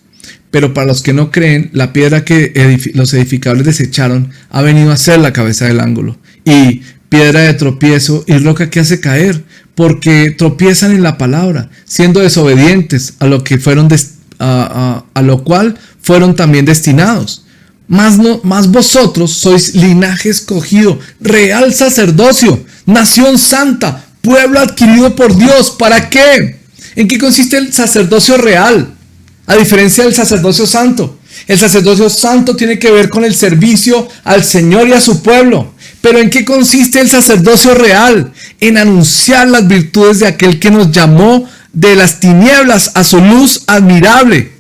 [SPEAKER 1] Pero para los que no creen, la piedra que los edificadores desecharon ha venido a ser la cabeza del ángulo, y piedra de tropiezo y roca que hace caer, porque tropiezan en la palabra, siendo desobedientes a lo que fueron a lo cual fueron también destinados. Más vosotros sois linaje escogido, real sacerdocio, nación santa, pueblo adquirido por Dios. ¿Para qué? ¿En qué consiste el sacerdocio real? A diferencia del sacerdocio santo. El sacerdocio santo tiene que ver con el servicio al Señor y a su pueblo. Pero ¿en qué consiste el sacerdocio real? En anunciar las virtudes de aquel que nos llamó de las tinieblas a su luz admirable.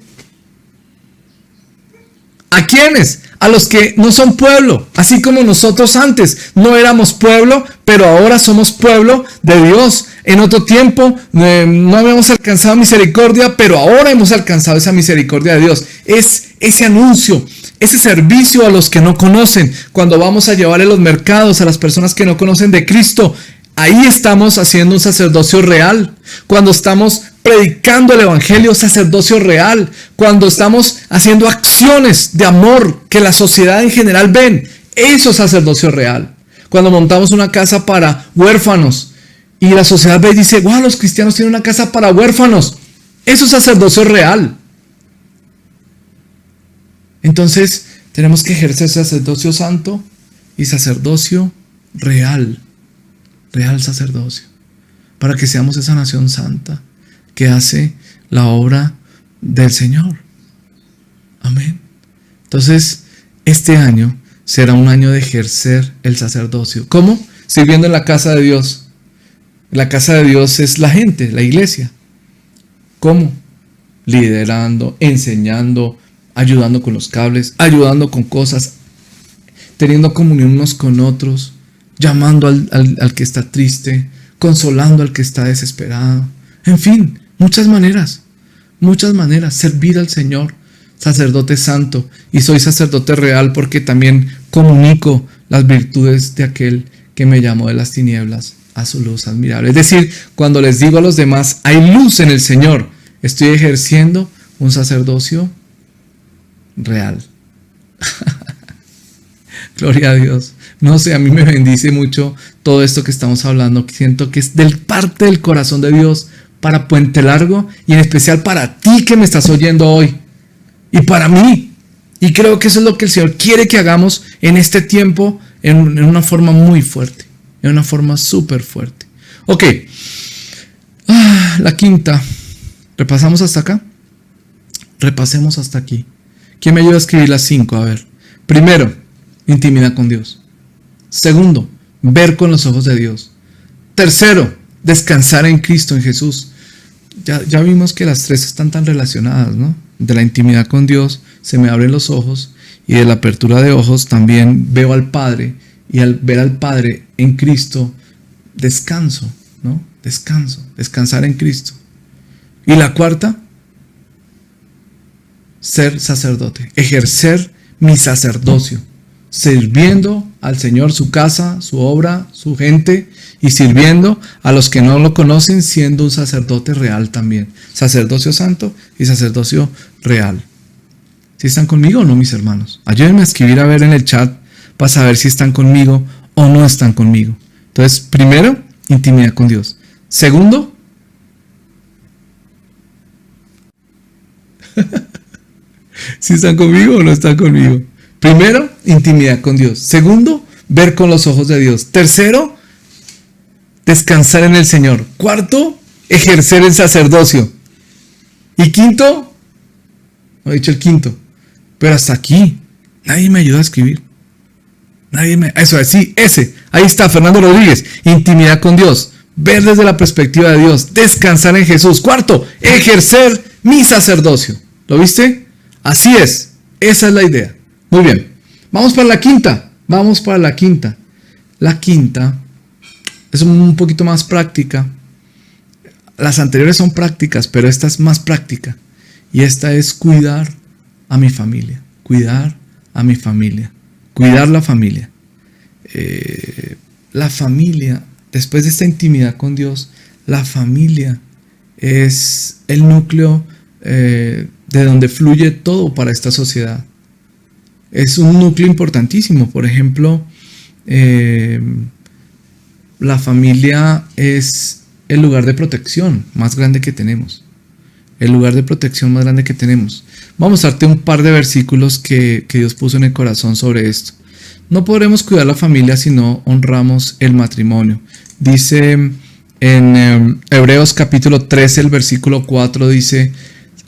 [SPEAKER 1] ¿A quiénes? A los que no son pueblo, así como nosotros antes no éramos pueblo, pero ahora somos pueblo de Dios. En otro tiempo no habíamos alcanzado misericordia, pero ahora hemos alcanzado esa misericordia de Dios. Es ese anuncio, ese servicio a los que no conocen. Cuando vamos a llevar en los mercados a las personas que no conocen de Cristo, ahí estamos haciendo un sacerdocio real. Cuando estamos predicando el evangelio, sacerdocio real. Cuando estamos haciendo acciones de amor que la sociedad en general ven, eso es sacerdocio real. Cuando montamos una casa para huérfanos y la sociedad ve y dice, wow, los cristianos tienen una casa para huérfanos, eso es sacerdocio real. Entonces tenemos que ejercer sacerdocio santo y sacerdocio real. Real sacerdocio, para que seamos esa nación santa que hace la obra del Señor. Amén. Entonces, este año será un año de ejercer el sacerdocio. ¿Cómo? Sirviendo en la casa de Dios. La casa de Dios es la gente, la iglesia. ¿Cómo? Liderando, enseñando, ayudando con los cables, ayudando con cosas, teniendo comunión unos con otros, llamando al que está triste, consolando al que está desesperado. En fin, muchas maneras, servir al Señor, sacerdote santo, y soy sacerdote real porque también comunico las virtudes de aquel que me llamó de las tinieblas a su luz admirable. Es decir, cuando les digo a los demás, hay luz en el Señor, estoy ejerciendo un sacerdocio real. Gloria a Dios. No sé, a mí me bendice mucho todo esto que estamos hablando. Siento que es parte del corazón de Dios para Puente Largo y en especial para ti que me estás oyendo hoy y para mí. Y creo que eso es lo que el Señor quiere que hagamos en este tiempo en una forma muy fuerte, en una forma súper fuerte. Ok, la quinta. ¿Repasamos hasta acá? Repasemos hasta aquí. ¿Quién me ayuda a escribir las 5? A ver. Primero, intimidad con Dios. Segundo, ver con los ojos de Dios. Tercero, descansar en Cristo, en Jesús. Ya vimos que las tres están tan relacionadas, ¿no? De la intimidad con Dios se me abren los ojos, y de la apertura de ojos también veo al Padre, y al ver al Padre en Cristo descanso, ¿no? Descansar en Cristo. Y la cuarta, ser sacerdote, ejercer mi sacerdocio, sirviendo al Señor, su casa, su obra, su gente, y sirviendo a los que no lo conocen, siendo un sacerdote real también. Sacerdocio santo y sacerdocio real. ¿Sí están conmigo o no, mis hermanos? Ayúdenme a escribir a ver en el chat para saber si están conmigo o no están conmigo. Entonces, primero, intimidad con Dios. Segundo, ¿si están conmigo o no están conmigo? Primero, intimidad con Dios. Segundo, ver con los ojos de Dios. Tercero, descansar en el Señor. Cuarto, ejercer el sacerdocio. Y quinto, no he dicho el quinto, pero hasta aquí, nadie me ayuda a escribir. Eso es, sí, ese. Ahí está, Fernando Rodríguez. Intimidad con Dios. Ver desde la perspectiva de Dios. Descansar en Jesús. Cuarto, ejercer mi sacerdocio. ¿Lo viste? Así es. Esa es la idea. Muy bien. Vamos para la quinta. La quinta es un poquito más práctica. Las anteriores son prácticas, pero esta es más práctica. Y esta es cuidar a mi familia. Cuidar la familia. La familia, después de esta intimidad con Dios, la familia es el núcleo de donde fluye todo para esta sociedad. Es un núcleo importantísimo. Por ejemplo, la familia es el lugar de protección más grande que tenemos. El lugar de protección más grande que tenemos. Vamos a darte un par de versículos que Dios puso en el corazón sobre esto. No podremos cuidar la familia si no honramos el matrimonio. Dice en Hebreos capítulo 13, el versículo 4, dice: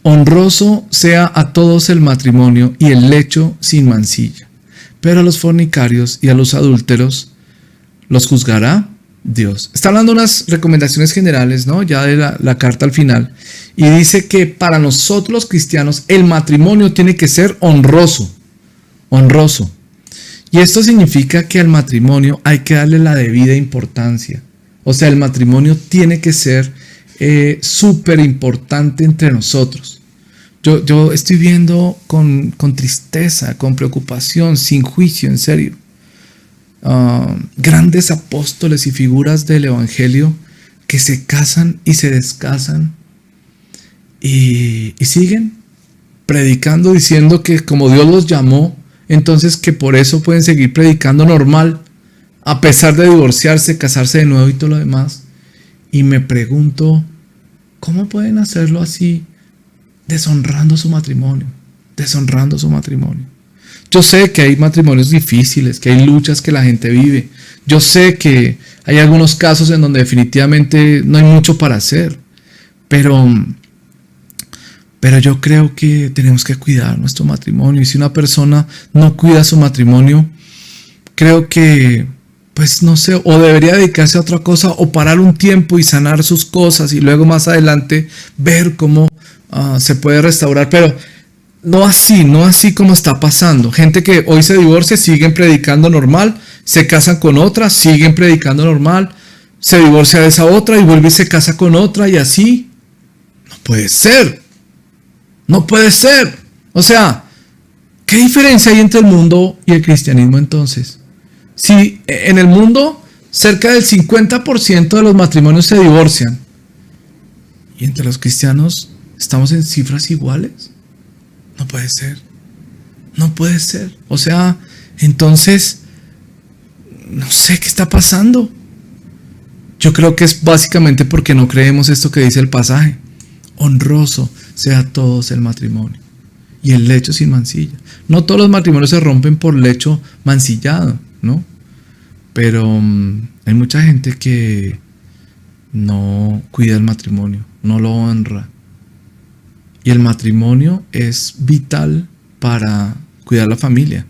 [SPEAKER 1] honroso sea a todos el matrimonio y el lecho sin mancilla, pero a los fornicarios y a los adúlteros los juzgará Dios. Está hablando unas recomendaciones generales, ¿no? Ya de la carta al final. Y dice que para nosotros los cristianos el matrimonio tiene que ser honroso. Honroso. Y esto significa que al matrimonio hay que darle la debida importancia. O sea, el matrimonio tiene que ser súper importante entre nosotros. Yo estoy viendo con tristeza, con preocupación, sin juicio, en serio. Grandes apóstoles y figuras del evangelio que se casan y se descasan y siguen predicando, diciendo que como Dios los llamó, entonces que por eso pueden seguir predicando normal, a pesar de divorciarse, casarse de nuevo y todo lo demás. Y me pregunto, ¿cómo pueden hacerlo así, deshonrando su matrimonio? Deshonrando su matrimonio. Yo sé que hay matrimonios difíciles, que hay luchas que la gente vive. Yo sé que hay algunos casos en donde definitivamente no hay mucho para hacer. Pero yo creo que tenemos que cuidar nuestro matrimonio. Y si una persona no cuida su matrimonio, creo que, pues no sé, o debería dedicarse a otra cosa, o parar un tiempo y sanar sus cosas, y luego más adelante ver cómo se puede restaurar. Pero no así como está pasando. Gente que hoy se divorcia, siguen predicando normal, se casan con otra, siguen predicando normal, se divorcia de esa otra y vuelve y se casa con otra, y así. No puede ser. No puede ser. O sea, ¿qué diferencia hay entre el mundo y el cristianismo entonces? Si en el mundo cerca del 50% de los matrimonios se divorcian, y entre los cristianos estamos en cifras iguales. No puede ser. No puede ser. O sea, entonces, no sé qué está pasando. Yo creo que es básicamente porque no creemos esto que dice el pasaje. Honroso sea a todos el matrimonio y el lecho sin mancilla. No todos los matrimonios se rompen por lecho mancillado, ¿no? Pero hay mucha gente que no cuida el matrimonio, no lo honra. Y el matrimonio es vital para cuidar la familia.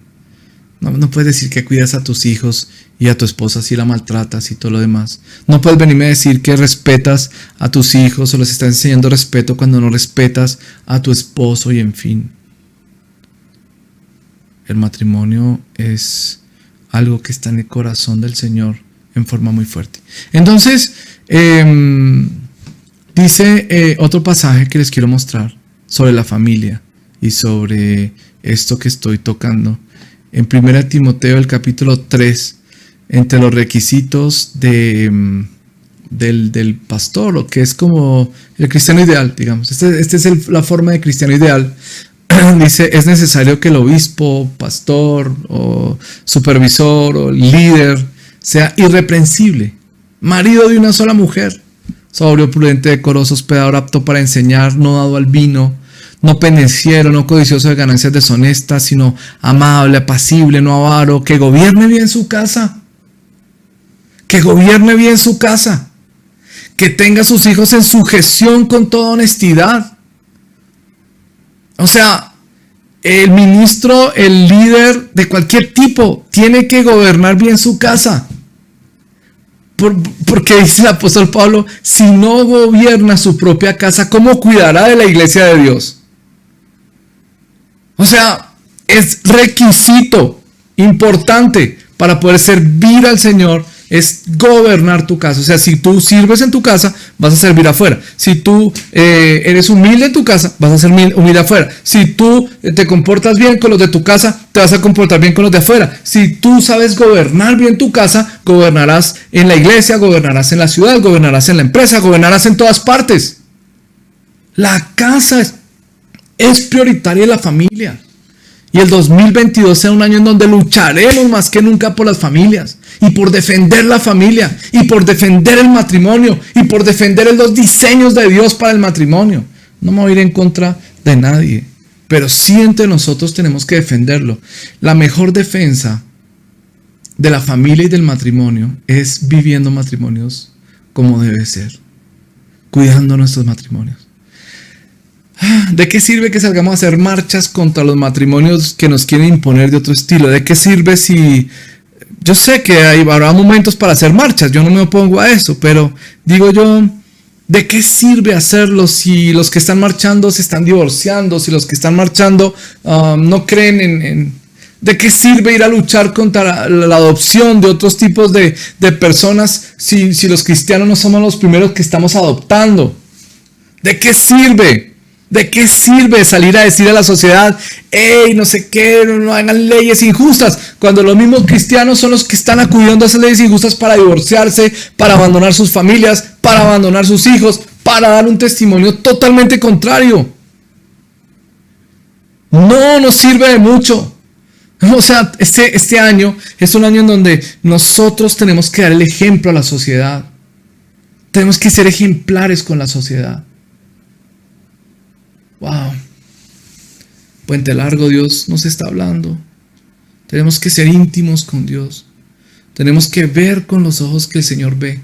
[SPEAKER 1] No puedes decir que cuidas a tus hijos y a tu esposa si la maltratas y todo lo demás. No puedes venirme a decir que respetas a tus hijos o les estás enseñando respeto cuando no respetas a tu esposo, y en fin. El matrimonio es algo que está en el corazón del Señor en forma muy fuerte. Entonces, dice otro pasaje que les quiero mostrar sobre la familia y sobre esto que estoy tocando. En 1 Timoteo, el capítulo 3, entre los requisitos del pastor, o que es como el cristiano ideal, digamos. Esta es la forma de cristiano ideal. Dice, es necesario que el obispo, pastor, o supervisor, o líder, sea irreprensible, marido de una sola mujer, sobrio, prudente, decoroso, hospedador, apto para enseñar, no dado al vino, no pendenciero, no codicioso de ganancias deshonestas, sino amable, apacible, no avaro, que gobierne bien su casa. Que gobierne bien su casa. Que tenga a sus hijos en sujeción con toda honestidad. O sea, el ministro, el líder de cualquier tipo, tiene que gobernar bien su casa. Porque dice el apóstol Pablo, si no gobierna su propia casa, ¿cómo cuidará de la iglesia de Dios? O sea, es requisito importante para poder servir al Señor, es gobernar tu casa. O sea, si tú sirves en tu casa, vas a servir afuera. Si tú eres humilde en tu casa, vas a ser humilde afuera. Si tú te comportas bien con los de tu casa, te vas a comportar bien con los de afuera. Si tú sabes gobernar bien tu casa, gobernarás en la iglesia, gobernarás en la ciudad, gobernarás en la empresa, gobernarás en todas partes. La casa Es prioritaria la familia. Y el 2022 sea un año en donde lucharemos más que nunca por las familias. Y por defender la familia. Y por defender el matrimonio. Y por defender los diseños de Dios para el matrimonio. No me voy a ir en contra de nadie. Pero sí entre nosotros tenemos que defenderlo. La mejor defensa de la familia y del matrimonio es viviendo matrimonios como debe ser. Cuidando nuestros matrimonios. ¿De qué sirve que salgamos a hacer marchas contra los matrimonios que nos quieren imponer de otro estilo? ¿De qué sirve si... Yo sé que habrá momentos para hacer marchas, yo no me opongo a eso, pero digo yo, ¿de qué sirve hacerlo si los que están marchando se están divorciando, si los que están marchando no creen en... ¿De qué sirve ir a luchar contra la adopción de otros tipos de personas si los cristianos no somos los primeros que estamos adoptando? ¿De qué sirve? ¿De qué sirve salir a decir a la sociedad, hey, no sé qué, no hagan leyes injustas, cuando los mismos cristianos son los que están acudiendo a esas leyes injustas para divorciarse, para abandonar sus familias, para abandonar sus hijos, para dar un testimonio totalmente contrario? No nos sirve de mucho. O sea, este año es un año en donde nosotros tenemos que dar el ejemplo a la sociedad. Tenemos que ser ejemplares con la sociedad. Wow. Puente Largo, Dios nos está hablando. Tenemos que ser íntimos con Dios. Tenemos que ver con los ojos que el Señor ve.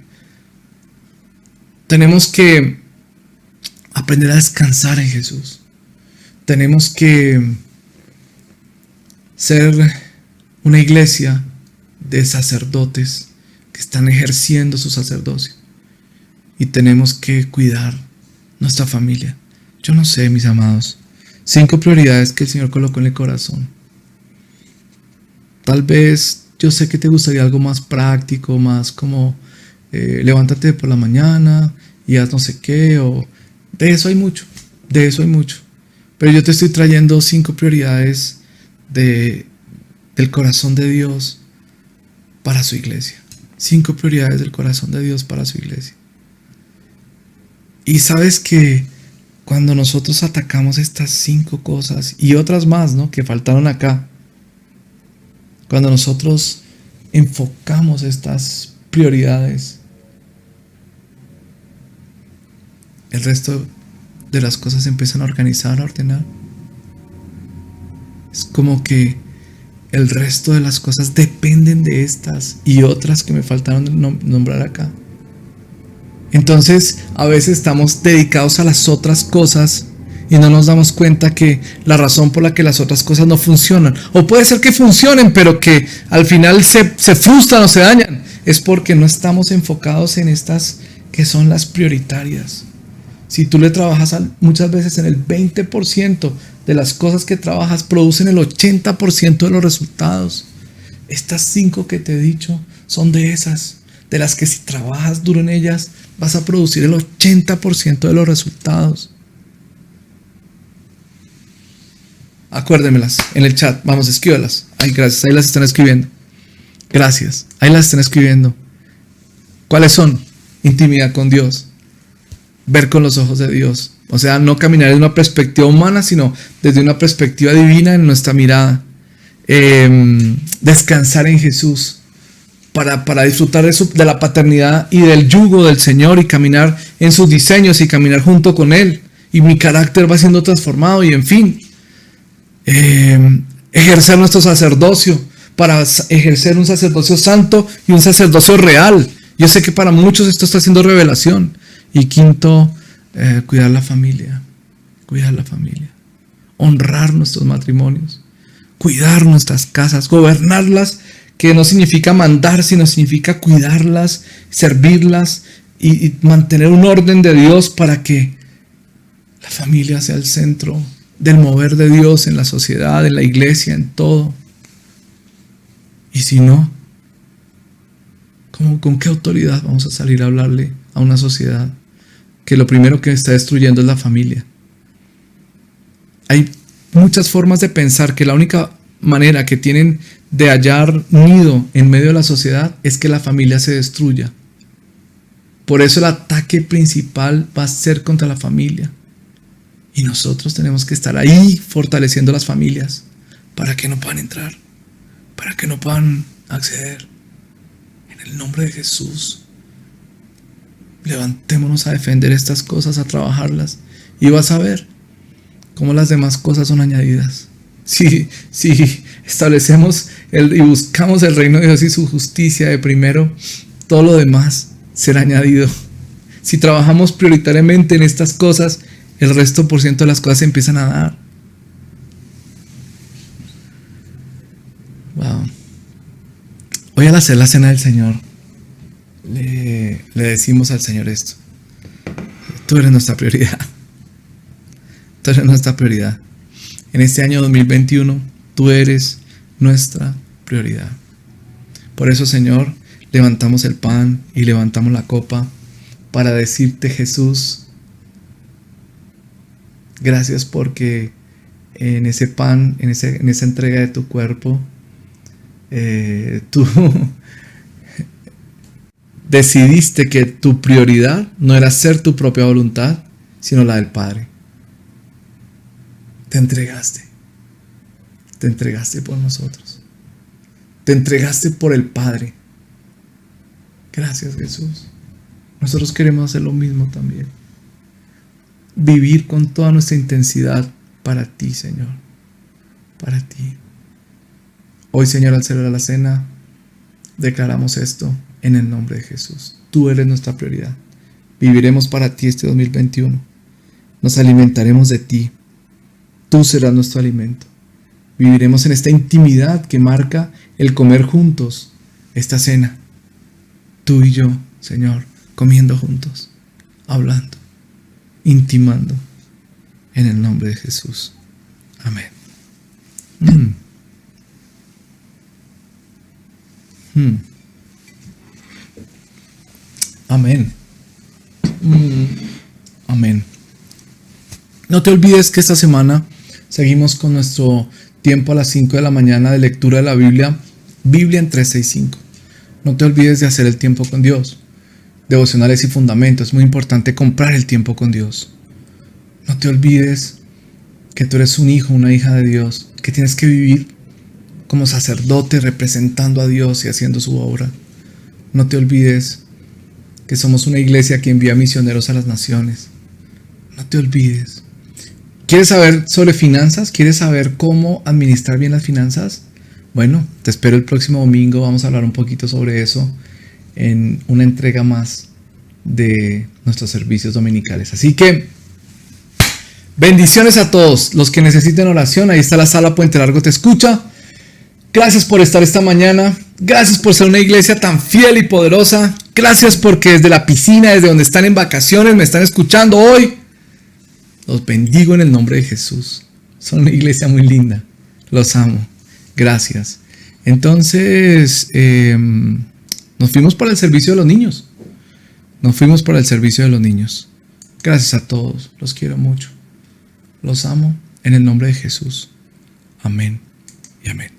[SPEAKER 1] Tenemos que aprender a descansar en Jesús. Tenemos que ser una iglesia de sacerdotes que están ejerciendo su sacerdocio. Y tenemos que cuidar nuestra familia. Yo no sé, mis amados, 5 prioridades que el Señor colocó en el corazón. Tal vez yo sé que te gustaría algo más práctico, más como levántate por la mañana y haz no sé qué, o de eso hay mucho, Pero yo te estoy trayendo 5 prioridades del corazón de Dios para su iglesia. 5 prioridades del corazón de Dios para su iglesia. Y sabes que cuando nosotros atacamos estas 5 cosas y otras más, ¿no?, que faltaron acá, cuando nosotros enfocamos estas prioridades, el resto de las cosas se empiezan a organizar, a ordenar. Es como que el resto de las cosas dependen de estas y otras que me faltaron nombrar acá. Entonces, a veces estamos dedicados a las otras cosas y no nos damos cuenta que la razón por la que las otras cosas no funcionan, o puede ser que funcionen, pero que al final se frustran o se dañan, es porque no estamos enfocados en estas que son las prioritarias. Si tú le trabajas muchas veces en el 20% de las cosas que trabajas, producen el 80% de los resultados. Estas 5 que te he dicho son de esas, de las que si trabajas duro en ellas, vas a producir el 80% de los resultados. Acuérdemelas en el chat, vamos, escríbalas. Ay, gracias, ahí las están escribiendo. Gracias, ahí las están escribiendo. ¿Cuáles son? Intimidad con Dios. Ver con los ojos de Dios. O sea, no caminar desde una perspectiva humana, sino desde una perspectiva divina en nuestra mirada. Descansar en Jesús. Para disfrutar de la paternidad y del yugo del Señor y caminar en sus diseños y caminar junto con Él. Y mi carácter va siendo transformado y en fin. Ejercer nuestro sacerdocio para ejercer un sacerdocio santo y un sacerdocio real. Yo sé que para muchos esto está haciendo revelación. Y quinto, cuidar la familia. Honrar nuestros matrimonios. Cuidar nuestras casas. Gobernarlas, que no significa mandar, sino significa cuidarlas, servirlas y mantener un orden de Dios para que la familia sea el centro del mover de Dios en la sociedad, en la iglesia, en todo. Y si no, ¿con qué autoridad vamos a salir a hablarle a una sociedad que lo primero que está destruyendo es la familia? Hay muchas formas de pensar que la única manera que tienen de hallar nido en medio de la sociedad es que la familia se destruya. Por eso el ataque principal va a ser contra la familia. Y nosotros tenemos que estar ahí fortaleciendo las familias para que no puedan entrar, para que no puedan acceder. En el nombre de Jesús, levantémonos a defender estas cosas, a trabajarlas, y vas a ver cómo las demás cosas son añadidas. Si establecemos y buscamos el reino de Dios y su justicia de primero, todo lo demás será añadido. Si trabajamos prioritariamente en estas cosas, el resto por ciento de las cosas se empiezan a dar. Wow. Hoy al hacer la cena del Señor, le decimos al Señor esto: tú eres nuestra prioridad. Tú eres nuestra prioridad. En este año 2021, tú eres nuestra prioridad. Por eso, Señor, levantamos el pan y levantamos la copa para decirte, Jesús, gracias porque en ese pan, en esa entrega de tu cuerpo, tú decidiste que tu prioridad no era hacer tu propia voluntad, sino la del Padre. Te entregaste por nosotros, te entregaste por el Padre. Gracias, Jesús. Nosotros queremos hacer lo mismo también, vivir con toda nuestra intensidad para ti, Señor, para ti. Hoy, Señor, al celebrar la cena, declaramos esto en el nombre de Jesús. Tú eres nuestra prioridad. Viviremos para ti este 2021. Nos alimentaremos de ti. Tú serás nuestro alimento. Viviremos en esta intimidad que marca el comer juntos esta cena. Tú y yo, Señor, comiendo juntos, hablando, intimando, en el nombre de Jesús. Amén. Amén. Amén. No te olvides que esta semana seguimos con nuestro tiempo a las 5 de la mañana de lectura de la Biblia, Biblia en 365. No te olvides de hacer el tiempo con Dios. Devocionales y fundamentos. Es muy importante comprar el tiempo con Dios. No te olvides que tú eres un hijo, una hija de Dios, que tienes que vivir como sacerdote representando a Dios y haciendo su obra. No te olvides que somos una iglesia que envía misioneros a las naciones. No te olvides. ¿Quieres saber sobre finanzas? ¿Quieres saber cómo administrar bien las finanzas? Bueno, te espero el próximo domingo. Vamos a hablar un poquito sobre eso en una entrega más de nuestros servicios dominicales. Así que bendiciones a todos los que necesiten oración. Ahí está la sala Puente Largo te escucha. Gracias por estar esta mañana. Gracias por ser una iglesia tan fiel y poderosa. Gracias porque desde la piscina, desde donde están en vacaciones, me están escuchando hoy. Los bendigo en el nombre de Jesús. Son una iglesia muy linda. Los amo. Gracias. Entonces, nos fuimos para el servicio de los niños. Gracias a todos. Los quiero mucho. Los amo en el nombre de Jesús. Amén y amén.